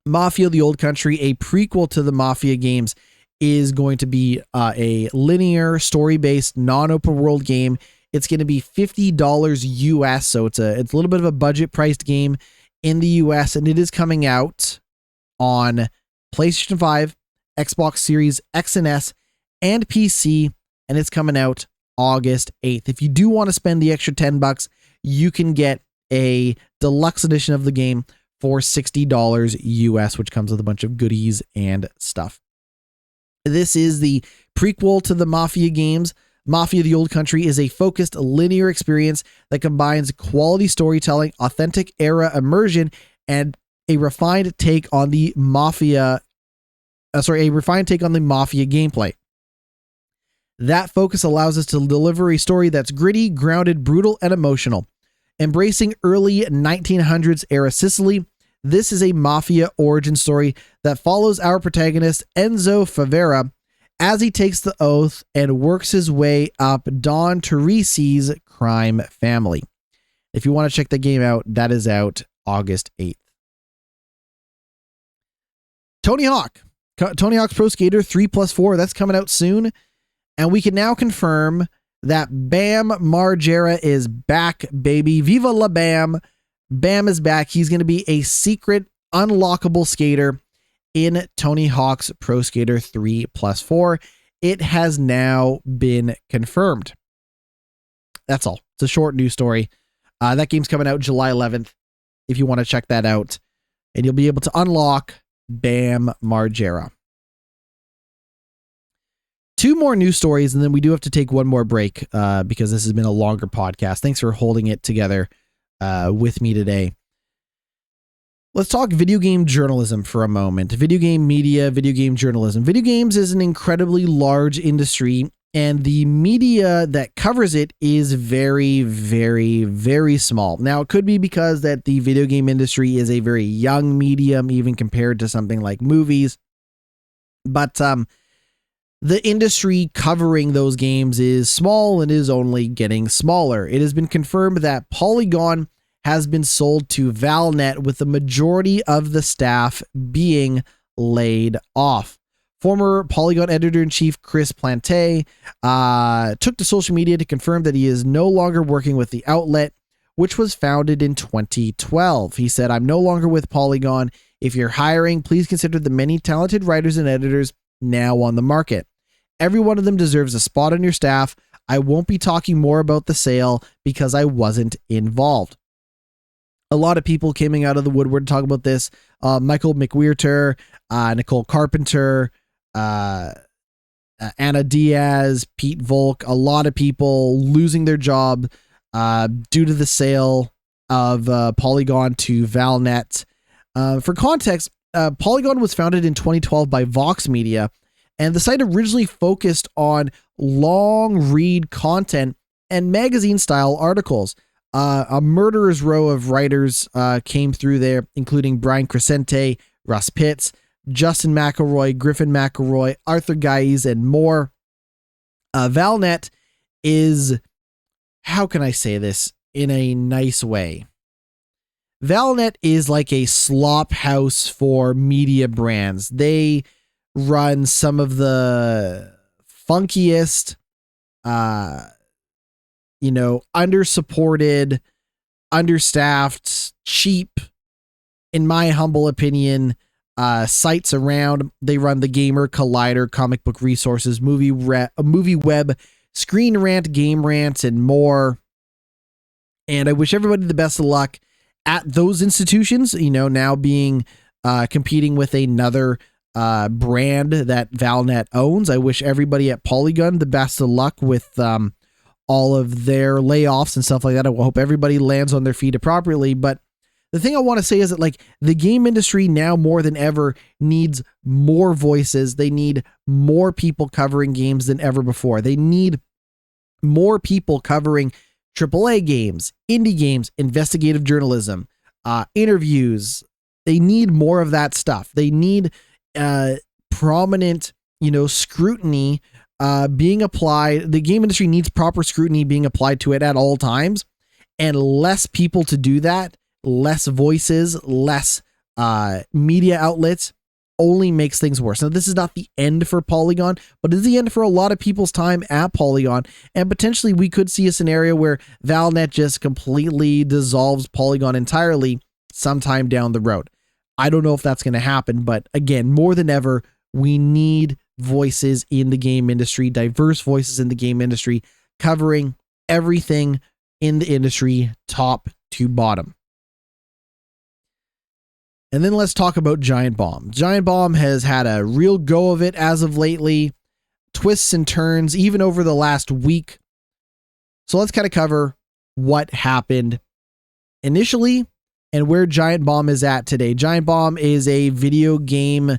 Mafia: The Old Country, a prequel to the Mafia games, is going to be a linear, story-based, non-open world game. It's going to be $50 US, so it's a little bit of a budget-priced game in the US, and it is coming out on PlayStation 5, Xbox Series X and S, and PC, and it's coming out August 8th. If you do want to spend the extra $10, you can get a deluxe edition of the game for $60 US, which comes with a bunch of goodies and stuff. This is the prequel to the Mafia games. Mafia: The Old Country is a focused linear experience that combines quality storytelling, authentic era immersion, and a refined take on the Mafia gameplay. That focus allows us to deliver a story that's gritty, grounded, brutal, and emotional. Embracing early 1900s era Sicily, this is a Mafia origin story that follows our protagonist Enzo Favera as he takes the oath and works his way up Don Teresi's crime family. If you want to check the game out, that is out August 8th. Tony Hawk's Pro Skater 3+4, that's coming out soon. And we can now confirm that Bam Margera is back, baby. Viva la Bam. Bam is back. He's going to be a secret unlockable skater in Tony Hawk's Pro Skater 3+4. It has now been confirmed. That's all. It's a short news story. That game's coming out July 11th if you want to check that out. And you'll be able to unlock Bam Margera. Two more news stories, and then we do have to take one more break because this has been a longer podcast. Thanks for holding it together with me today. Let's talk video game journalism for a moment. Video game media, video game journalism. Video games is an incredibly large industry, and the media that covers it is very, very, very small. Now, it could be because that the video game industry is a very young medium, even compared to something like movies. But the industry covering those games is small and is only getting smaller. It has been confirmed that Polygon has been sold to Valnet, with the majority of the staff being laid off. Former Polygon editor-in-chief Chris Plante took to social media to confirm that he is no longer working with the outlet, which was founded in 2012. He said, "I'm no longer with Polygon. If you're hiring, please consider the many talented writers and editors now on the market. Every one of them deserves a spot on your staff. I won't be talking more about the sale because I wasn't involved." A lot of people coming out of the woodwork to talk about this. Michael McWhirter, Nicole Carpenter, Anna Diaz, Pete Volk, a lot of people losing their job due to the sale of Polygon to Valnet. For context, Polygon was founded in 2012 by Vox Media, And the site originally focused on long read content and magazine-style articles. A murderer's row of writers came through there, including Brian Crescente, Russ Pitts, Justin McElroy, Griffin McElroy, Arthur Guise, and more. Valnet is, how can I say this in a nice way? Valnet is like a slop house for media brands. They run some of the funkiest, undersupported, understaffed, cheap, in my humble opinion, sites around. They run the Gamer, Collider, Comic Book Resources, Movie Web, Screen Rant, Game Rant, and more. And I wish everybody the best of luck at those institutions, now being competing with another brand that Valnet owns. I wish everybody at Polygon the best of luck with all of their layoffs and stuff like that. I hope everybody lands on their feet appropriately. But the thing I want to say is that, like, the game industry now more than ever needs more voices. They need more people covering games than ever before. They need more people covering AAA games, indie games, investigative journalism, interviews. They need more of that stuff. They need prominent, scrutiny being applied. The game industry needs proper scrutiny being applied to it at all times, and less people to do that, less voices, less media outlets only makes things worse. Now, this is not the end for Polygon, but it is the end for a lot of people's time at Polygon. And potentially we could see a scenario where Valnet just completely dissolves Polygon entirely sometime down the road. I don't know if that's going to happen, but again, more than ever, we need voices in the game industry, diverse voices in the game industry, covering everything in the industry, top to bottom. And then let's talk about Giant Bomb. Giant Bomb has had a real go of it as of lately, twists and turns, even over the last week. So let's kind of cover what happened initially and where Giant Bomb is at today. Giant Bomb is a video game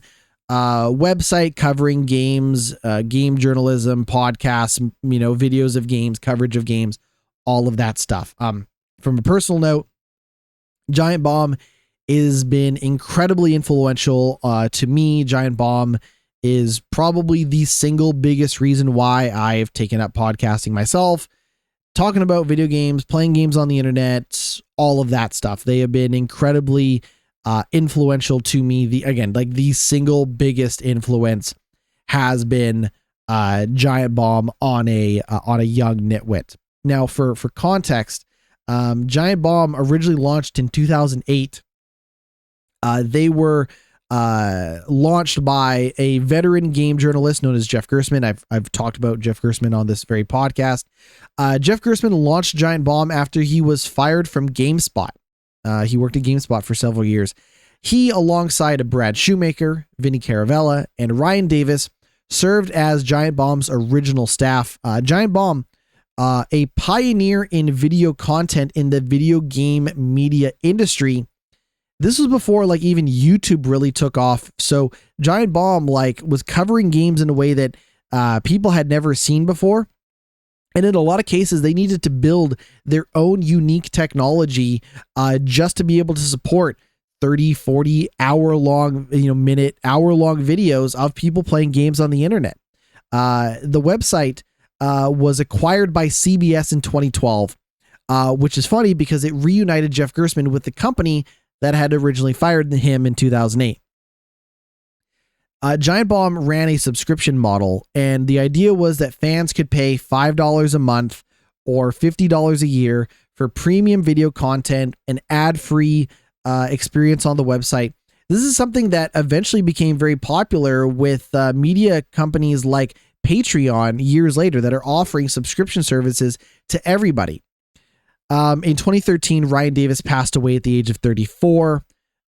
website covering games, game journalism, podcasts, videos of games, coverage of games, all of that stuff. From a personal note, Giant Bomb has been incredibly influential to me. Giant Bomb is probably the single biggest reason why I've taken up podcasting myself, talking about video games, playing games on the internet, all of that stuff. They have been incredibly influential to me. The single biggest influence has been Giant Bomb on a young NitWitt. Now, for context, Giant Bomb originally launched in 2008. They were launched by a veteran game journalist known as Jeff Gerstmann. I've talked about Jeff Gerstmann on this very podcast. Jeff Gerstmann launched Giant Bomb after he was fired from GameSpot. He worked at GameSpot for several years. He, alongside Brad Shoemaker, Vinny Caravella, and Ryan Davis, served as Giant Bomb's original staff. Giant Bomb, a pioneer in video content in the video game media industry. This was before even YouTube really took off. So Giant Bomb was covering games in a way that people had never seen before. And in a lot of cases, they needed to build their own unique technology just to be able to support 30, 40 hour-long videos of people playing games on the internet. The website was acquired by CBS in 2012, which is funny because it reunited Jeff Gerstmann with the company that had originally fired him in 2008. Giant Bomb ran a subscription model, and the idea was that fans could pay $5 a month or $50 a year for premium video content and ad-free experience on the website. This is something that eventually became very popular with media companies like Patreon years later that are offering subscription services to everybody. In 2013, Ryan Davis passed away at the age of 34,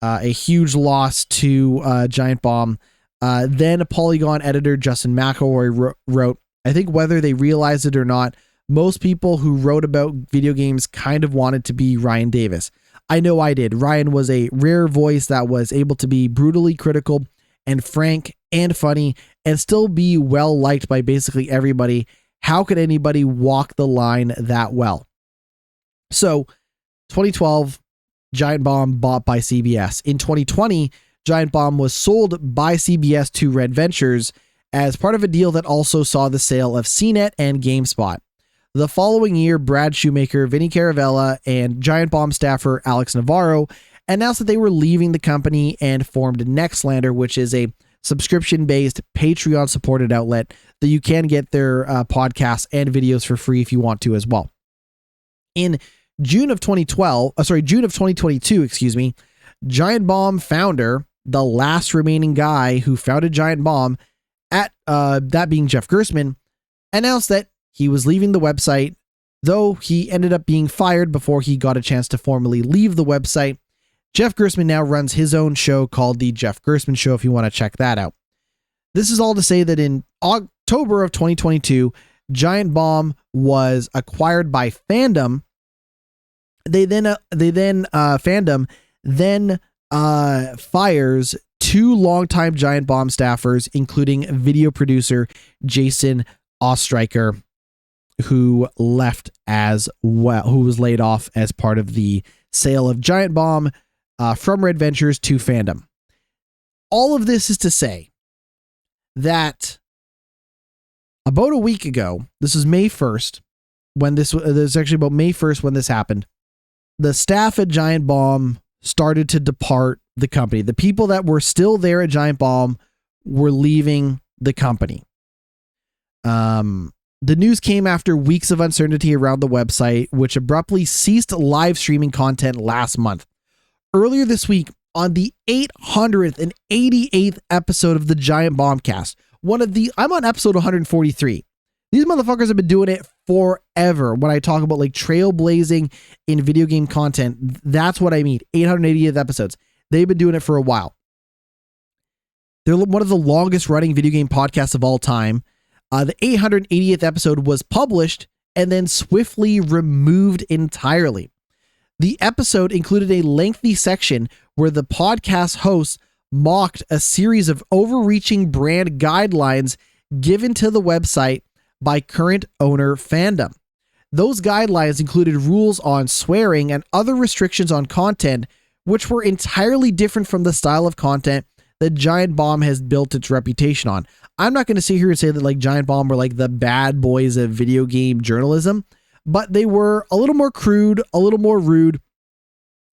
a huge loss to Giant Bomb. Then Polygon editor Justin McElroy wrote, I think whether they realized it or not, most people who wrote about video games kind of wanted to be Ryan Davis. I know I did. Ryan was a rare voice that was able to be brutally critical and frank and funny and still be well liked by basically everybody. How could anybody walk the line that well? So 2012, Giant Bomb bought by CBS. In 2020, Giant Bomb was sold by CBS to Red Ventures as part of a deal that also saw the sale of CNET and GameSpot. The following year, Brad Shoemaker, Vinny Caravella, and Giant Bomb staffer Alex Navarro announced that they were leaving the company and formed Nextlander, which is a subscription-based, Patreon-supported outlet that you can get their podcasts and videos for free if you want to as well. In June of 2022, Giant Bomb founder, the last remaining guy who founded Giant Bomb, that being Jeff Gerstmann, announced that he was leaving the website, though he ended up being fired before he got a chance to formally leave the website. Jeff Gerstmann now runs his own show called The Jeff Gerstmann Show if you want to check that out. This is all to say that in October of 2022, Giant Bomb was acquired by Fandom. Fandom then fires two longtime Giant Bomb staffers, including video producer Jason Ostreicher, who left as well, who was laid off as part of the sale of Giant Bomb from Red Ventures to Fandom. All of this is to say that about a week ago, this is May 1st, when this is actually about May 1st when this happened, the staff at Giant Bomb started to depart the company. The people that were still there at Giant Bomb were leaving the company. The news came after weeks of uncertainty around the website, which abruptly ceased live streaming content last month. Earlier this week, on the 888th episode of the Giant Bombcast, I'm on episode 143. These motherfuckers have been doing it forever. When I talk about like trailblazing in video game content, that's what I mean. 888th episodes. They've been doing it for a while. They're one of the longest running video game podcasts of all time. The 880th episode was published and then swiftly removed entirely. The episode included a lengthy section where the podcast hosts mocked a series of overreaching brand guidelines given to the website by current owner Fandom. Those guidelines included rules on swearing and other restrictions on content, which were entirely different from the style of content that Giant Bomb has built its reputation on. I'm not going to sit here and say that like Giant Bomb were like the bad boys of video game journalism, but they were a little more crude, a little more rude,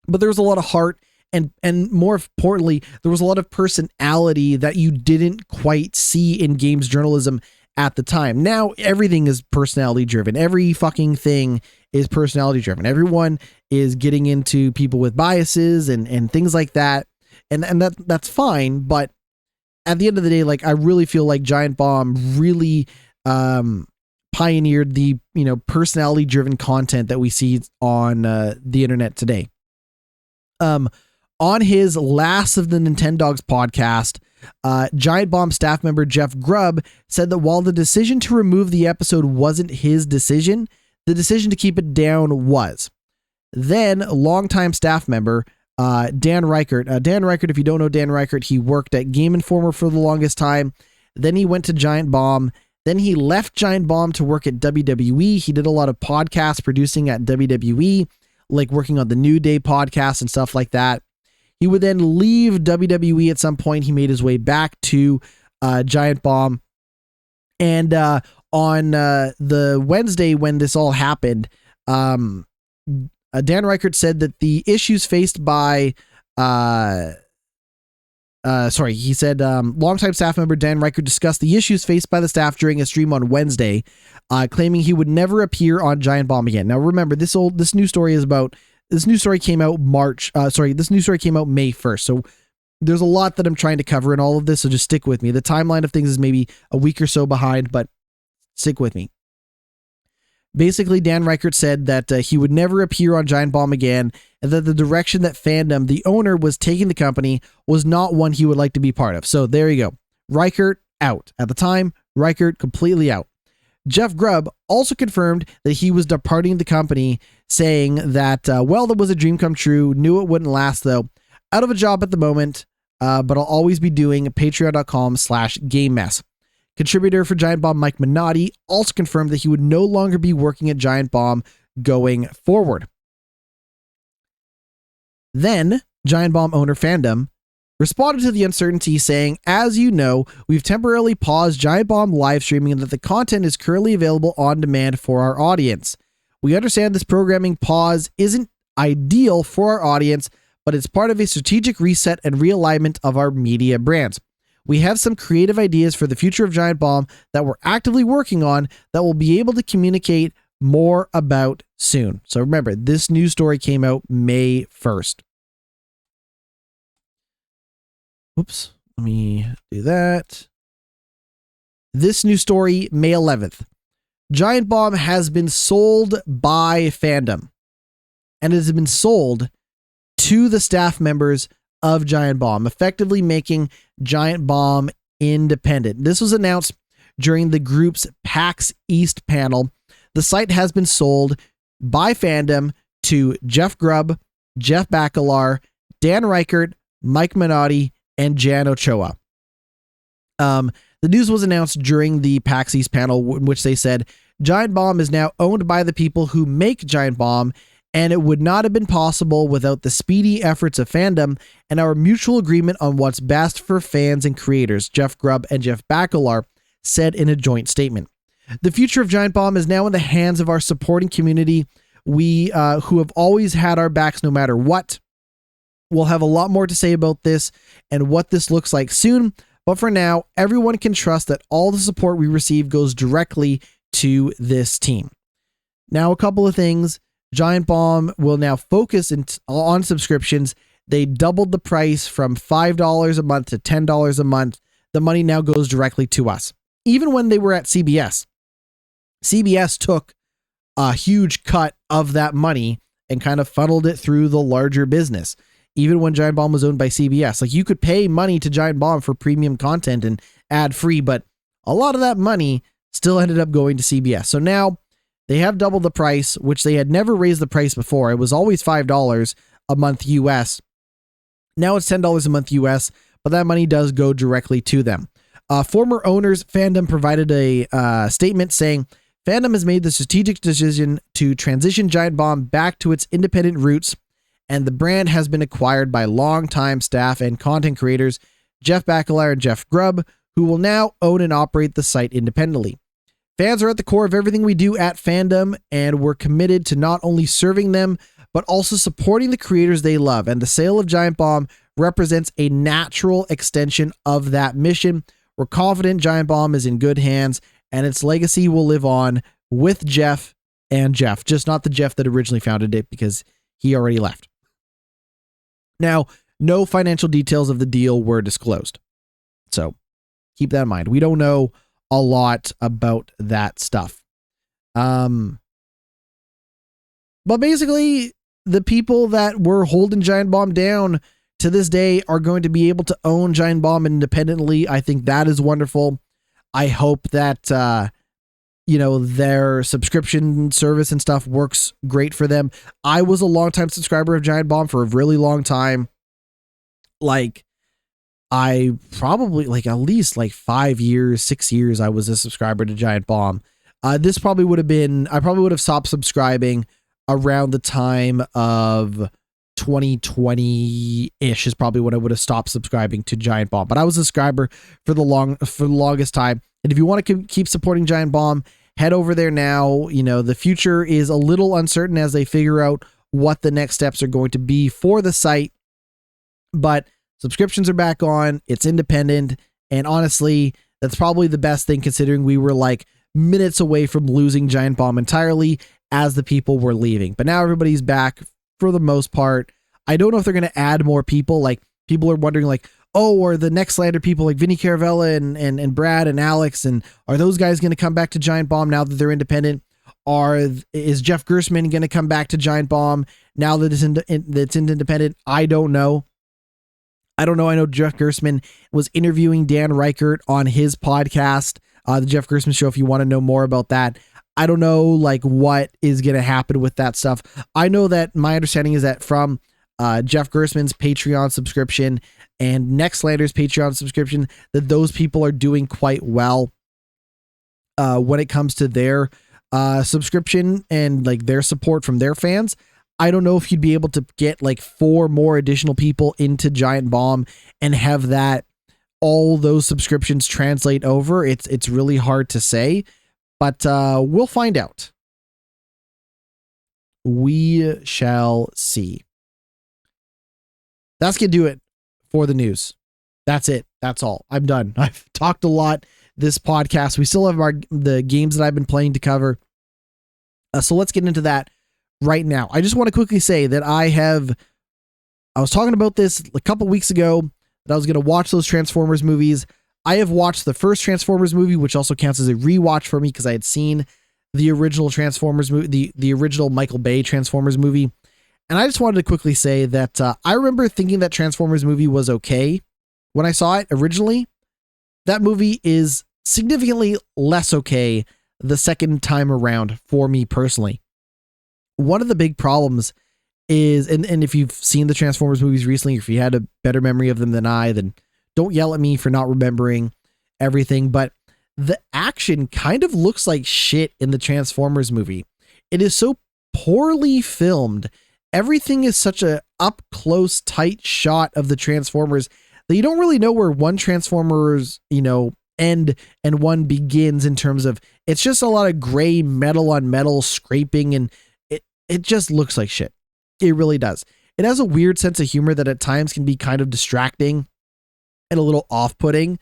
but there was a lot of heart and more importantly, there was a lot of personality that you didn't quite see in games journalism at the time. Now everything is personality driven. Every fucking thing is personality driven. Everyone is getting into people with biases and things like that. And that's fine, but at the end of the day, like I really feel like Giant Bomb really pioneered the, personality driven content that we see on the internet today. On his Last of the Nintendogs podcast, Giant Bomb staff member Jeff Grubb said that while the decision to remove the episode wasn't his decision, the decision to keep it down was. Then longtime staff member Dan Reichert. Dan Reichert, if you don't know Dan Reichert, he worked at Game Informer for the longest time. Then he went to Giant Bomb. Then he left Giant Bomb to work at WWE. He did a lot of podcast producing at WWE, like working on the New Day podcast and stuff like that. He would then leave WWE at some point. He made his way back to Giant Bomb. And on the Wednesday when this all happened, Dan Reichert said that the issues faced by, he said longtime staff member Dan Reichert discussed the issues faced by the staff during a stream on Wednesday, claiming he would never appear on Giant Bomb again. Now remember, this news story came out May 1st. So there's a lot that I'm trying to cover in all of this. So just stick with me. The timeline of things is maybe a week or so behind, but stick with me. Basically, Dan Reichert said that he would never appear on Giant Bomb again, and that the direction that Fandom, the owner, was taking the company was not one he would like to be part of. So there you go. Reichert out. At the time, Reichert completely out. Jeff Grubb also confirmed that he was departing the company, saying that, that was a dream come true, knew it wouldn't last though. Out of a job at the moment, but I'll always be doing patreon.com/GameMess. Contributor for Giant Bomb Mike Minotti also confirmed that he would no longer be working at Giant Bomb going forward. Then, Giant Bomb owner Fandom responded to the uncertainty saying, as you know, we've temporarily paused Giant Bomb live streaming and that the content is currently available on demand for our audience. We understand this programming pause isn't ideal for our audience, but it's part of a strategic reset and realignment of our media brands. We have some creative ideas for the future of Giant Bomb that we're actively working on that we'll be able to communicate more about soon. So remember, this news story came out May 1st. Oops, let me do that. This news story, May 11th. Giant Bomb has been sold by Fandom, and it has been sold to the staff members of Giant Bomb, effectively making Giant Bomb independent. This was announced during the group's PAX East panel. The site has been sold by Fandom to Jeff Grubb, Jeff Bakalar, Dan Reichert, Mike Minotti, and Jan Ochoa. The news was announced during the PAX East panel, in which they said, Giant Bomb is now owned by the people who make Giant Bomb, and it would not have been possible without the speedy efforts of Fandom and our mutual agreement on what's best for fans and creators, Jeff Grubb and Jeff Bakalar said in a joint statement. The future of Giant Bomb is now in the hands of our supporting community, who have always had our backs no matter what. We'll have a lot more to say about this and what this looks like soon, but for now, everyone can trust that all the support we receive goes directly to this team. Now, a couple of things. Giant Bomb will now focus on subscriptions. They doubled the price from $5 a month to $10 a month. The money now goes directly to us. Even when they were at CBS, CBS took a huge cut of that money and kind of funneled it through the larger business. Even when Giant Bomb was owned by CBS, like you could pay money to Giant Bomb for premium content and ad free, but a lot of that money still ended up going to CBS. So now they have doubled the price, which they had never raised the price before. It was always $5 a month US. Now it's $10 a month US, but that money does go directly to them. Former owners Fandom provided a statement saying, Fandom has made the strategic decision to transition Giant Bomb back to its independent roots, and the brand has been acquired by longtime staff and content creators Jeff Bakalar and Jeff Grubb, who will now own and operate the site independently. Fans are at the core of everything we do at Fandom, and we're committed to not only serving them, but also supporting the creators they love, and the sale of Giant Bomb represents a natural extension of that mission. We're confident Giant Bomb is in good hands, and its legacy will live on with Jeff and Jeff, just not the Jeff that originally founded it, because he already left. Now, no financial details of the deal were disclosed, so keep that in mind. We don't know a lot about that stuff. But basically, the people that were holding Giant Bomb down to this day are going to be able to own Giant Bomb independently. I think that is wonderful. I hope that, their subscription service and stuff works great for them. I was a longtime subscriber of Giant Bomb for a really long time. I probably at least 5 years, 6 years, I was a subscriber to Giant Bomb. I probably would have stopped subscribing around the time of 2020-ish is probably when I would have stopped subscribing to Giant Bomb. But I was a subscriber for the longest time. And if you want to keep supporting Giant Bomb, head over there now. The future is a little uncertain as they figure out what the next steps are going to be for the site. But subscriptions are back on. It's independent. And honestly, that's probably the best thing considering we were minutes away from losing Giant Bomb entirely as the people were leaving. But now everybody's back for the most part. I don't know if they're going to add more people. People are wondering are the next Slander people like Vinny Caravella and Brad and Alex, and are those guys going to come back to Giant Bomb now that they're independent? Is Jeff Gerstmann going to come back to Giant Bomb now that it's independent? I don't know. I know Jeff Gerstmann was interviewing Dan Reichert on his podcast, the Jeff Gerstmann Show, if you want to know more about that. I don't know what is going to happen with that stuff. I know that my understanding is that from Jeff Gerstmann's Patreon subscription and Nextlander's Patreon subscription, that those people are doing quite well when it comes to their subscription and like their support from their fans. I don't know if you'd be able to get like 4 more additional people into Giant Bomb and have that all those subscriptions translate over. It's really hard to say, but we'll find out. We shall see. That's gonna do it for the news. That's it. That's all. I'm done. I've talked a lot this podcast. We still have the games that I've been playing to cover. So let's get into that right now. I just want to quickly say that I was talking about this a couple weeks ago that I was going to watch those Transformers movies. I have watched the first Transformers movie, which also counts as a rewatch for me because I had seen the original Transformers movie, the original Michael Bay Transformers movie. And I just wanted to quickly say that I remember thinking that Transformers movie was okay when I saw it originally. That movie is significantly less okay the second time around for me personally. One of the big problems is, and if you've seen the Transformers movies recently, if you had a better memory of them than I, then don't yell at me for not remembering everything, but the action kind of looks like shit in the Transformers movie. It is so poorly filmed. Everything is such a up close, tight shot of the Transformers that you don't really know where one Transformers, end and one begins in terms of, it's just a lot of gray metal on metal scraping, and it just looks like shit. It really does. It has a weird sense of humor that at times can be kind of distracting and a little off-putting.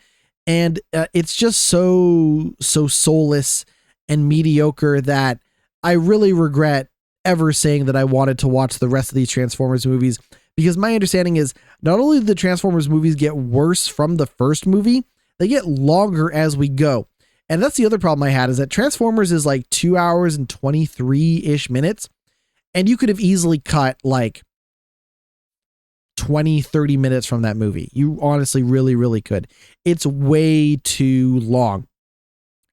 And it's just so soulless and mediocre that I really regret ever saying that I wanted to watch the rest of these Transformers movies, because my understanding is not only do the Transformers movies get worse from the first movie, they get longer as we go. And that's the other problem I had, is that Transformers is like 2 hours and 23-ish minutes. And you could have easily cut like 20, 30 minutes from that movie. You honestly really, really could. It's way too long.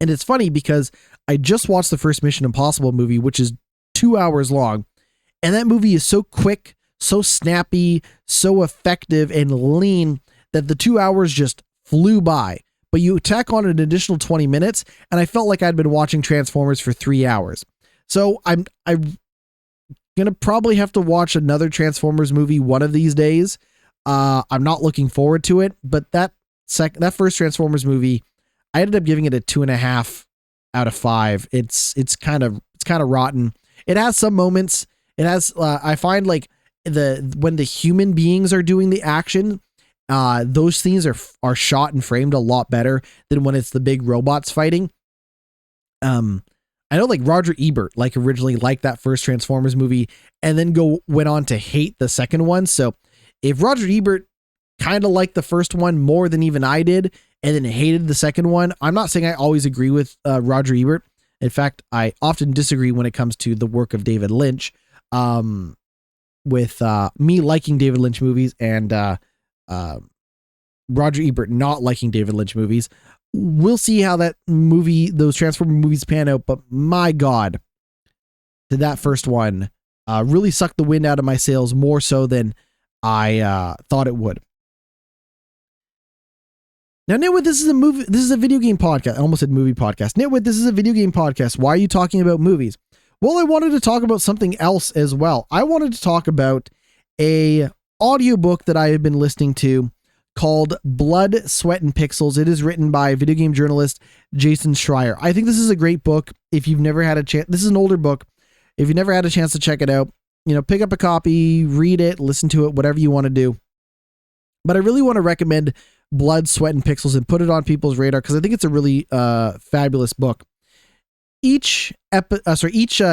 And it's funny because I just watched the first Mission Impossible movie, which is 2 hours long. And that movie is so quick, so snappy, so effective and lean that the 2 hours just flew by. But you tack on an additional 20 minutes, and I felt like I'd been watching Transformers for 3 hours. So I'm gonna probably have to watch another Transformers movie one of these days. I'm not looking forward to it, but that first Transformers movie, I ended up giving it a 2.5 out of 5. It's kind of rotten. It has some moments. It has I find like when the human beings are doing the action, those scenes are shot and framed a lot better than when it's the big robots fighting. I know like Roger Ebert like originally liked that first Transformers movie and then went on to hate the second one. So if Roger Ebert kind of liked the first one more than even I did and then hated the second one, I'm not saying I always agree with Roger Ebert. In fact, I often disagree when it comes to the work of David Lynch, with me liking David Lynch movies and Roger Ebert not liking David Lynch movies. We'll see how those Transformer movies pan out, but my God, did that first one really suck the wind out of my sails more so than I thought it would. Now, NitWitt, this is a video game podcast. I almost said movie podcast. NitWitt, this is a video game podcast. Why are you talking about movies? Well, I wanted to talk about something else as well. I wanted to talk about a audiobook that I have been listening to called Blood, Sweat, and Pixels. It is written by video game journalist Jason Schreier. I think this is a great book. If you've never had a chance, this is an older book. If you've never had a chance to check it out, pick up a copy, read it, listen to it, whatever you want to do. But I really want to recommend Blood, Sweat, and Pixels and put it on people's radar because I think it's a really fabulous book. Each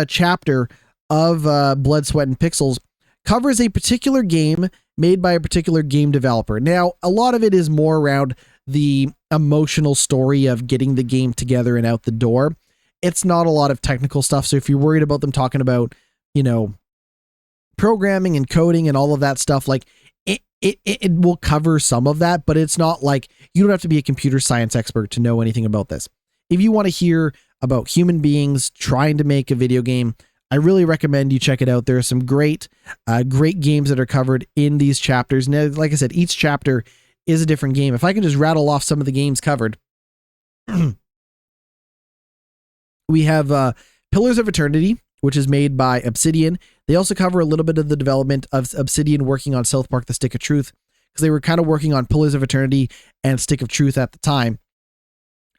chapter of Blood, Sweat, and Pixels covers a particular game made by a particular game developer. Now, a lot of it is more around the emotional story of getting the game together and out the door. It's not a lot of technical stuff. So if you're worried about them talking about, programming and coding and all of that stuff, like it will cover some of that, but it's not like you don't have to be a computer science expert to know anything about this. If you want to hear about human beings trying to make a video game, I really recommend you check it out. There are some great games that are covered in these chapters. Now, like I said, each chapter is a different game. If I can just rattle off some of the games covered, we have Pillars of Eternity, which is made by Obsidian. They also cover a little bit of the development of Obsidian working on South Park: The Stick of Truth, because they were kind of working on Pillars of Eternity and Stick of Truth at the time.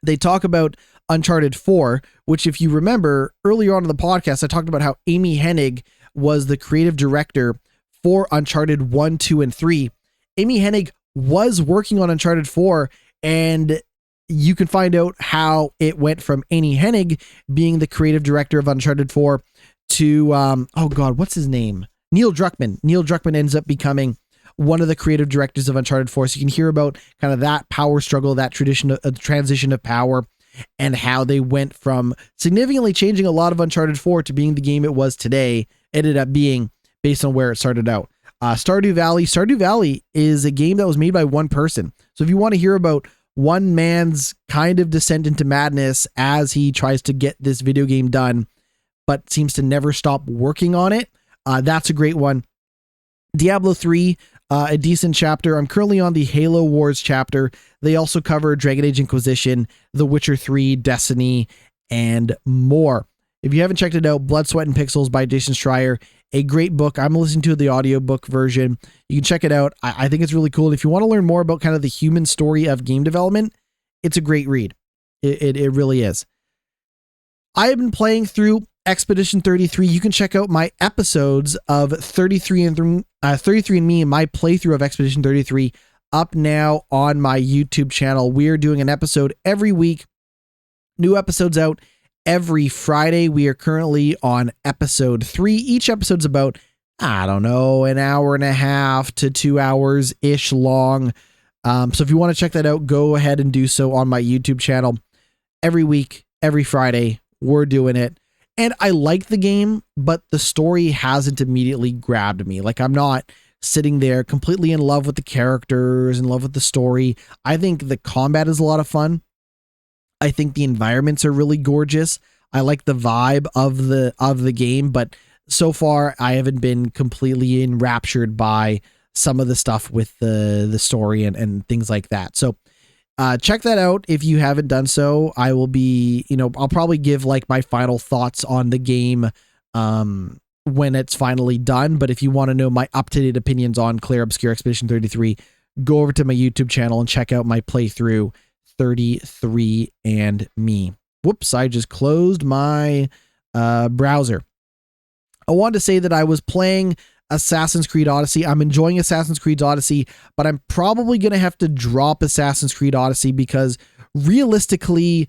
They talk about Uncharted 4, which, if you remember earlier on in the podcast, I talked about how Amy Hennig was the creative director for Uncharted 1, 2, and 3. Amy Hennig was working on Uncharted 4, and you can find out how it went from Amy Hennig being the creative director of Uncharted 4 to, oh God, what's his name? Neil Druckmann. Neil Druckmann ends up becoming one of the creative directors of Uncharted 4. So you can hear about kind of that power struggle, that transition of power, and how they went from significantly changing a lot of Uncharted 4 to being the game it was today, ended up being based on where it started out. Stardew Valley is a game that was made by one person. So if you want to hear about one man's kind of descent into madness as he tries to get this video game done, but seems to never stop working on it, that's a great one. Diablo 3, a decent chapter. I'm currently on the Halo Wars chapter. They also cover Dragon Age Inquisition, The Witcher 3, Destiny, and more. If you haven't checked it out, Blood, Sweat, and Pixels by Jason Schreier, a great book. I'm listening to the audiobook version. You can check it out. I think it's really cool. If you want to learn more about kind of the human story of game development, it's a great read. It really is. I have been playing through Expedition 33. You can check out my episodes of 33andMe and my playthrough of Expedition 33 up now on my YouTube channel. We're doing an episode every week. New episodes out every Friday. We are currently on episode 3. Each episode's about, I don't know, an hour and a half to 2 hours ish long. So if you want to check that out, go ahead and do so on my YouTube channel. Every week, every Friday, we're doing it. And I like the game, but the story hasn't immediately grabbed me. Like, I'm not sitting there completely in love with the characters, in love with the story. I think the combat is a lot of fun. I think the environments are really gorgeous. I like the vibe of the game, but so far I haven't been completely enraptured by some of the stuff with the story and things like that. So check that out if you haven't done so. I will be, I'll probably give like my final thoughts on the game when it's finally done. But if you want to know my up-to-date opinions on Clair Obscure Expedition 33, go over to my YouTube channel and check out my playthrough 33andMe. Whoops, I just closed my browser. I wanted to say that I was playing Assassin's Creed Odyssey. I'm enjoying Assassin's Creed Odyssey, but I'm probably going to have to drop Assassin's Creed Odyssey because realistically,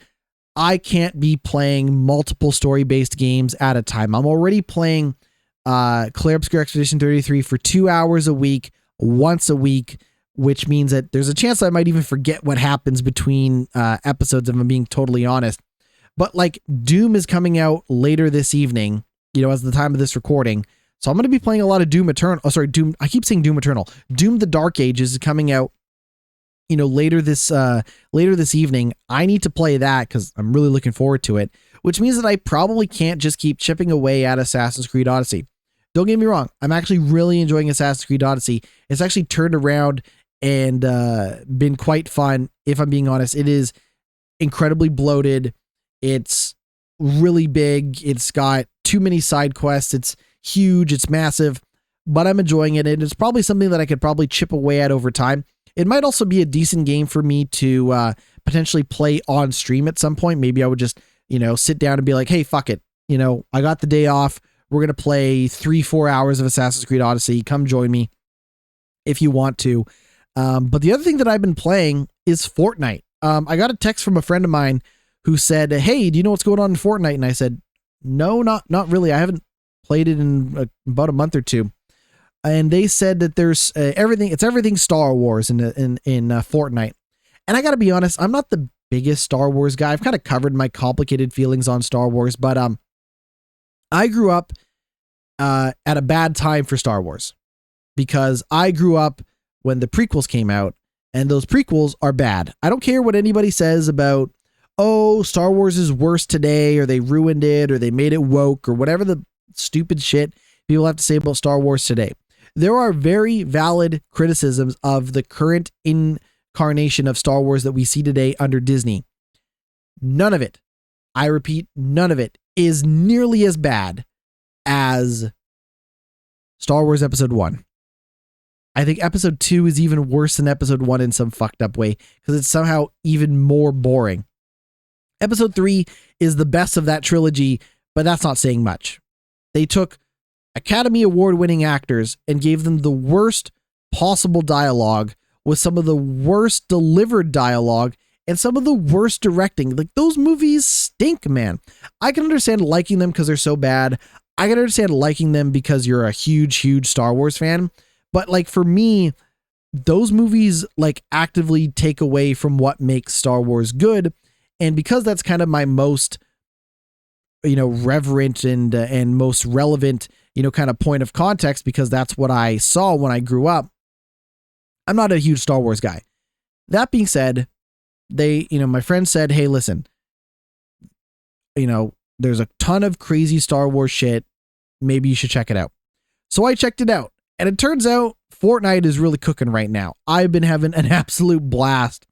I can't be playing multiple story-based games at a time. I'm already playing Clair Obscure Expedition 33 for 2 hours a week, once a week, which means that there's a chance I might even forget what happens between episodes, if I'm being totally honest. But like Doom is coming out later this evening, as the time of this recording. So I'm going to be playing a lot of Doom Eternal. Oh, sorry, Doom. I keep saying Doom Eternal. Doom: The Dark Ages is coming out, later this evening. I need to play that because I'm really looking forward to it, which means that I probably can't just keep chipping away at Assassin's Creed Odyssey. Don't get me wrong. I'm actually really enjoying Assassin's Creed Odyssey. It's actually turned around and been quite fun. If I'm being honest, it is incredibly bloated. It's really big. It's got too many side quests. It's huge. It's massive, but I'm enjoying it. And it's probably something that I could probably chip away at over time. It might also be a decent game for me to potentially play on stream at some point. Maybe I would just, sit down and be like, hey, fuck it. I got the day off. We're going to play 3-4 hours of Assassin's Creed Odyssey. Come join me if you want to. But the other thing that I've been playing is Fortnite. I got a text from a friend of mine who said, hey, do you know what's going on in Fortnite? And I said, no, not really. I haven't played it in about a month or two. And they said that there's everything Star Wars in Fortnite. And I got to be honest, I'm not the biggest Star Wars guy. I've kind of covered my complicated feelings on Star Wars, but I grew up at a bad time for Star Wars because I grew up when the prequels came out, and those prequels are bad. I don't care what anybody says about, oh, Star Wars is worse today, or they ruined it, or they made it woke, or whatever the stupid shit people have to say about Star Wars today. There are very valid criticisms of the current incarnation of Star Wars that we see today under Disney. None of it, I repeat, none of it is nearly as bad as Star Wars Episode 1. I think Episode 2 is even worse than Episode 1 in some fucked up way because it's somehow even more boring. Episode 3 is the best of that trilogy, but that's not saying much. They took Academy Award-winning actors and gave them the worst possible dialogue with some of the worst delivered dialogue and some of the worst directing. Like, those movies stink, man. I can understand liking them because they're so bad. I can understand liking them because you're a huge, huge Star Wars fan. But like, for me, those movies like actively take away from what makes Star Wars good. And because that's kind of my most, reverent and most relevant, kind of point of context, because that's what I saw when I grew up, I'm not a huge Star Wars guy. That being said, my friend said, hey, listen, there's a ton of crazy Star Wars shit. Maybe you should check it out. So I checked it out. And it turns out Fortnite is really cooking right now. I've been having an absolute blast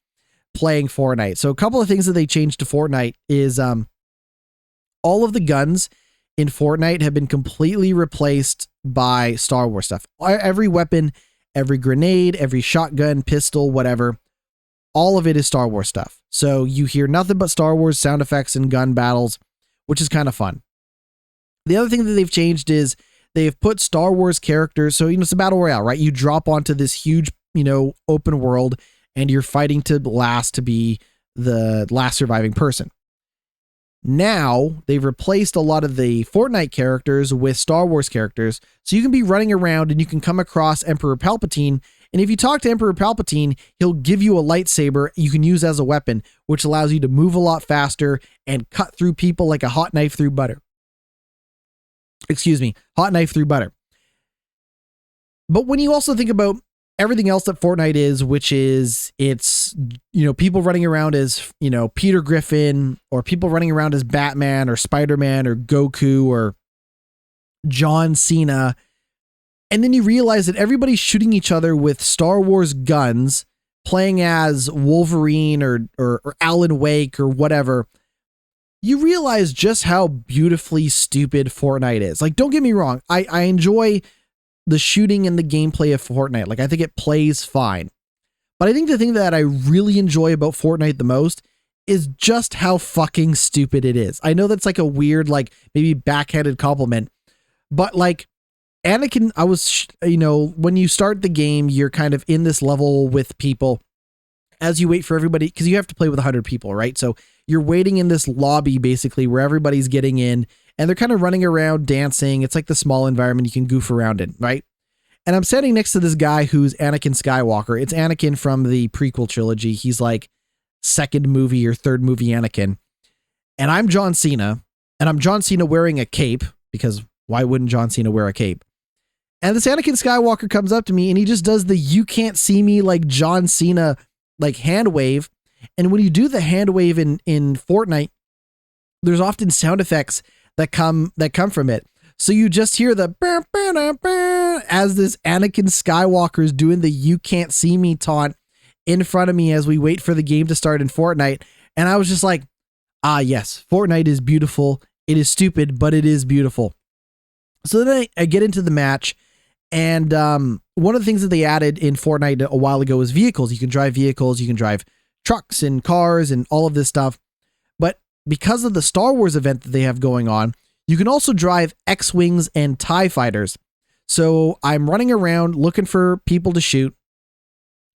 playing Fortnite. So a couple of things that they changed to Fortnite is all of the guns in Fortnite have been completely replaced by Star Wars stuff. Every weapon, every grenade, every shotgun, pistol, whatever, all of it is Star Wars stuff. So you hear nothing but Star Wars sound effects and gun battles, which is kind of fun. The other thing that they've changed is they've put Star Wars characters. So, it's a battle royale, right? You drop onto this huge, open world and you're fighting to be the last surviving person. Now they've replaced a lot of the Fortnite characters with Star Wars characters. So you can be running around and you can come across Emperor Palpatine. And if you talk to Emperor Palpatine, he'll give you a lightsaber you can use as a weapon, which allows you to move a lot faster and cut through people like a hot knife through butter. Hot knife through butter. But when you also think about everything else that Fortnite is, which is it's, people running around as, Peter Griffin, or people running around as Batman or Spider-Man or Goku or John Cena. And then you realize that everybody's shooting each other with Star Wars guns, playing as Wolverine or Alan Wake or whatever. You realize just how beautifully stupid Fortnite is. Like, don't get me wrong. I enjoy the shooting and the gameplay of Fortnite. Like, I think it plays fine. But I think the thing that I really enjoy about Fortnite the most is just how fucking stupid it is. I know that's like a weird, like maybe backhanded compliment, but like Anakin, when you start the game, you're kind of in this level with people as you wait for everybody, because you have to play with 100 people, right? So you're waiting in this lobby basically where everybody's getting in and they're kind of running around dancing. It's like the small environment you can goof around in, right? And I'm standing next to this guy who's Anakin Skywalker. It's Anakin from the prequel trilogy. He's like second movie or third movie Anakin. And I'm John Cena, and I'm John Cena wearing a cape, because why wouldn't John Cena wear a cape? And this Anakin Skywalker comes up to me and he just does the "you can't see me" like John Cena like hand wave. And when you do the hand wave in Fortnite, there's often sound effects that come from it. So you just hear the bah, bah, bah, bah, as this Anakin Skywalker is doing the "you can't see me" taunt in front of me as we wait for the game to start in Fortnite. And I was just like, yes, Fortnite is beautiful. It is stupid, but it is beautiful. So then I get into the match, and one of the things that they added in Fortnite a while ago is vehicles. You can drive vehicles, you can drive trucks and cars and all of this stuff. But because of the Star Wars event that they have going on, you can also drive X-Wings and TIE fighters. So I'm running around looking for people to shoot.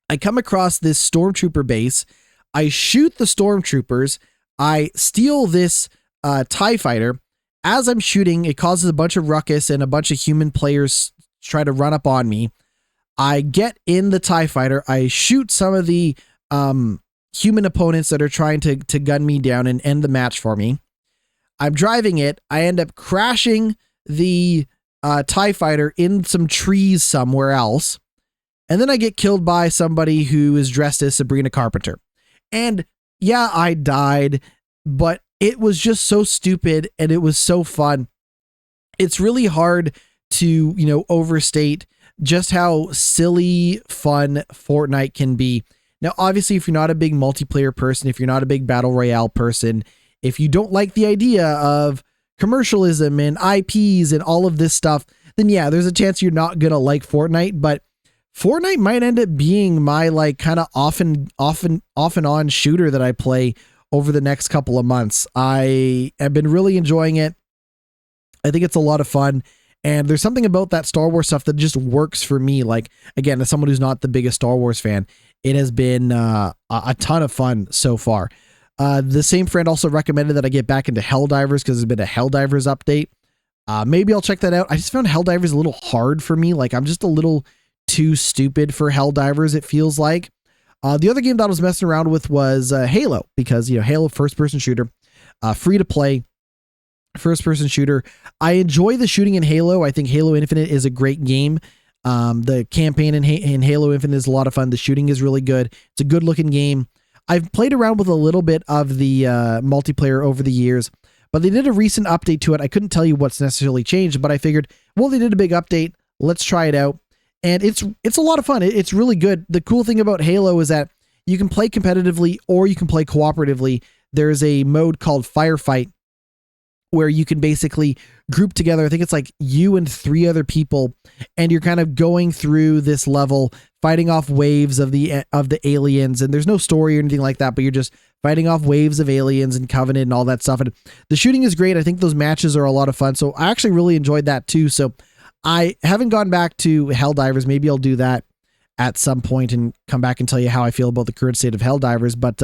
I come across this stormtrooper base. I shoot the stormtroopers. I steal this TIE fighter. As I'm shooting, it causes a bunch of ruckus and a bunch of human players try to run up on me. I get in the TIE fighter. I shoot some of the human opponents that are trying to gun me down and end the match for me. I'm driving it. I end up crashing the TIE fighter in some trees somewhere else. And then I get killed by somebody who is dressed as Sabrina Carpenter. And yeah, I died, but it was just so stupid and it was so fun. It's really hard to, overstate just how silly fun Fortnite can be. Now, obviously, if you're not a big multiplayer person, if you're not a big battle royale person, if you don't like the idea of commercialism and IPs and all of this stuff, then yeah, there's a chance you're not going to like Fortnite, but Fortnite might end up being my like kind of off and on shooter that I play over the next couple of months. I have been really enjoying it. I think it's a lot of fun. And there's something about that Star Wars stuff that just works for me. Like, again, as someone who's not the biggest Star Wars fan, it has been a ton of fun so far. The same friend also recommended that I get back into Helldivers because there's been a Helldivers update. Maybe I'll check that out. I just found Helldivers a little hard for me. Like, I'm just a little too stupid for Helldivers, it feels like. The other game that I was messing around with was Halo, because, Halo first-person shooter, free to play. First-person shooter. I enjoy the shooting in Halo. I think Halo Infinite is a great game. The campaign in Halo Infinite is a lot of fun. The shooting is really good. It's a good-looking game. I've played around with a little bit of the multiplayer over the years, but they did a recent update to it. I couldn't tell you what's necessarily changed, but I figured, well, they did a big update. Let's try it out. And it's a lot of fun. It's really good. The cool thing about Halo is that you can play competitively or you can play cooperatively. There's a mode called Firefight, where you can basically group together. I think it's like you and 3 other people, and you're kind of going through this level, fighting off waves of the aliens. And there's no story or anything like that, but you're just fighting off waves of aliens and Covenant and all that stuff. And the shooting is great. I think those matches are a lot of fun. So I actually really enjoyed that too. So I haven't gone back to Helldivers. Maybe I'll do that at some point and come back and tell you how I feel about the current state of Helldivers. But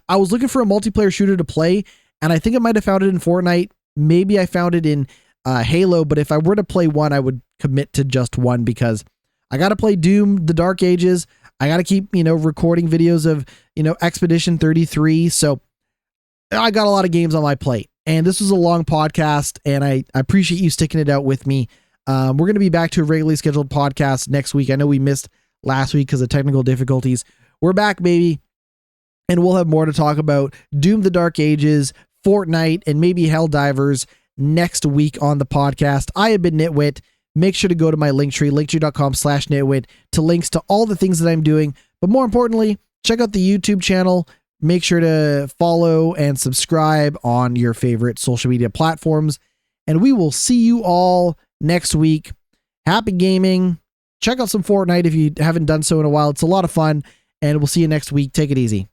I was looking for a multiplayer shooter to play, and I think I might have found it in Fortnite. Maybe I found it in Halo, but if I were to play one, I would commit to just one, because I got to play Doom, The Dark Ages. I got to keep, recording videos of, Expedition 33. So I got a lot of games on my plate, and this was a long podcast, and I appreciate you sticking it out with me. We're going to be back to a regularly scheduled podcast next week. I know we missed last week because of technical difficulties. We're back, baby, and we'll have more to talk about Doom, The Dark Ages, Fortnite, and maybe Helldivers next week on the podcast. I have been GnittWitt. Make sure to go to my Linktree, linktree.com/GnittWitt, to links to all the things that I'm doing. But more importantly, check out the YouTube channel. Make sure to follow and subscribe on your favorite social media platforms. And we will see you all next week. Happy gaming. Check out some Fortnite if you haven't done so in a while. It's a lot of fun. And we'll see you next week. Take it easy.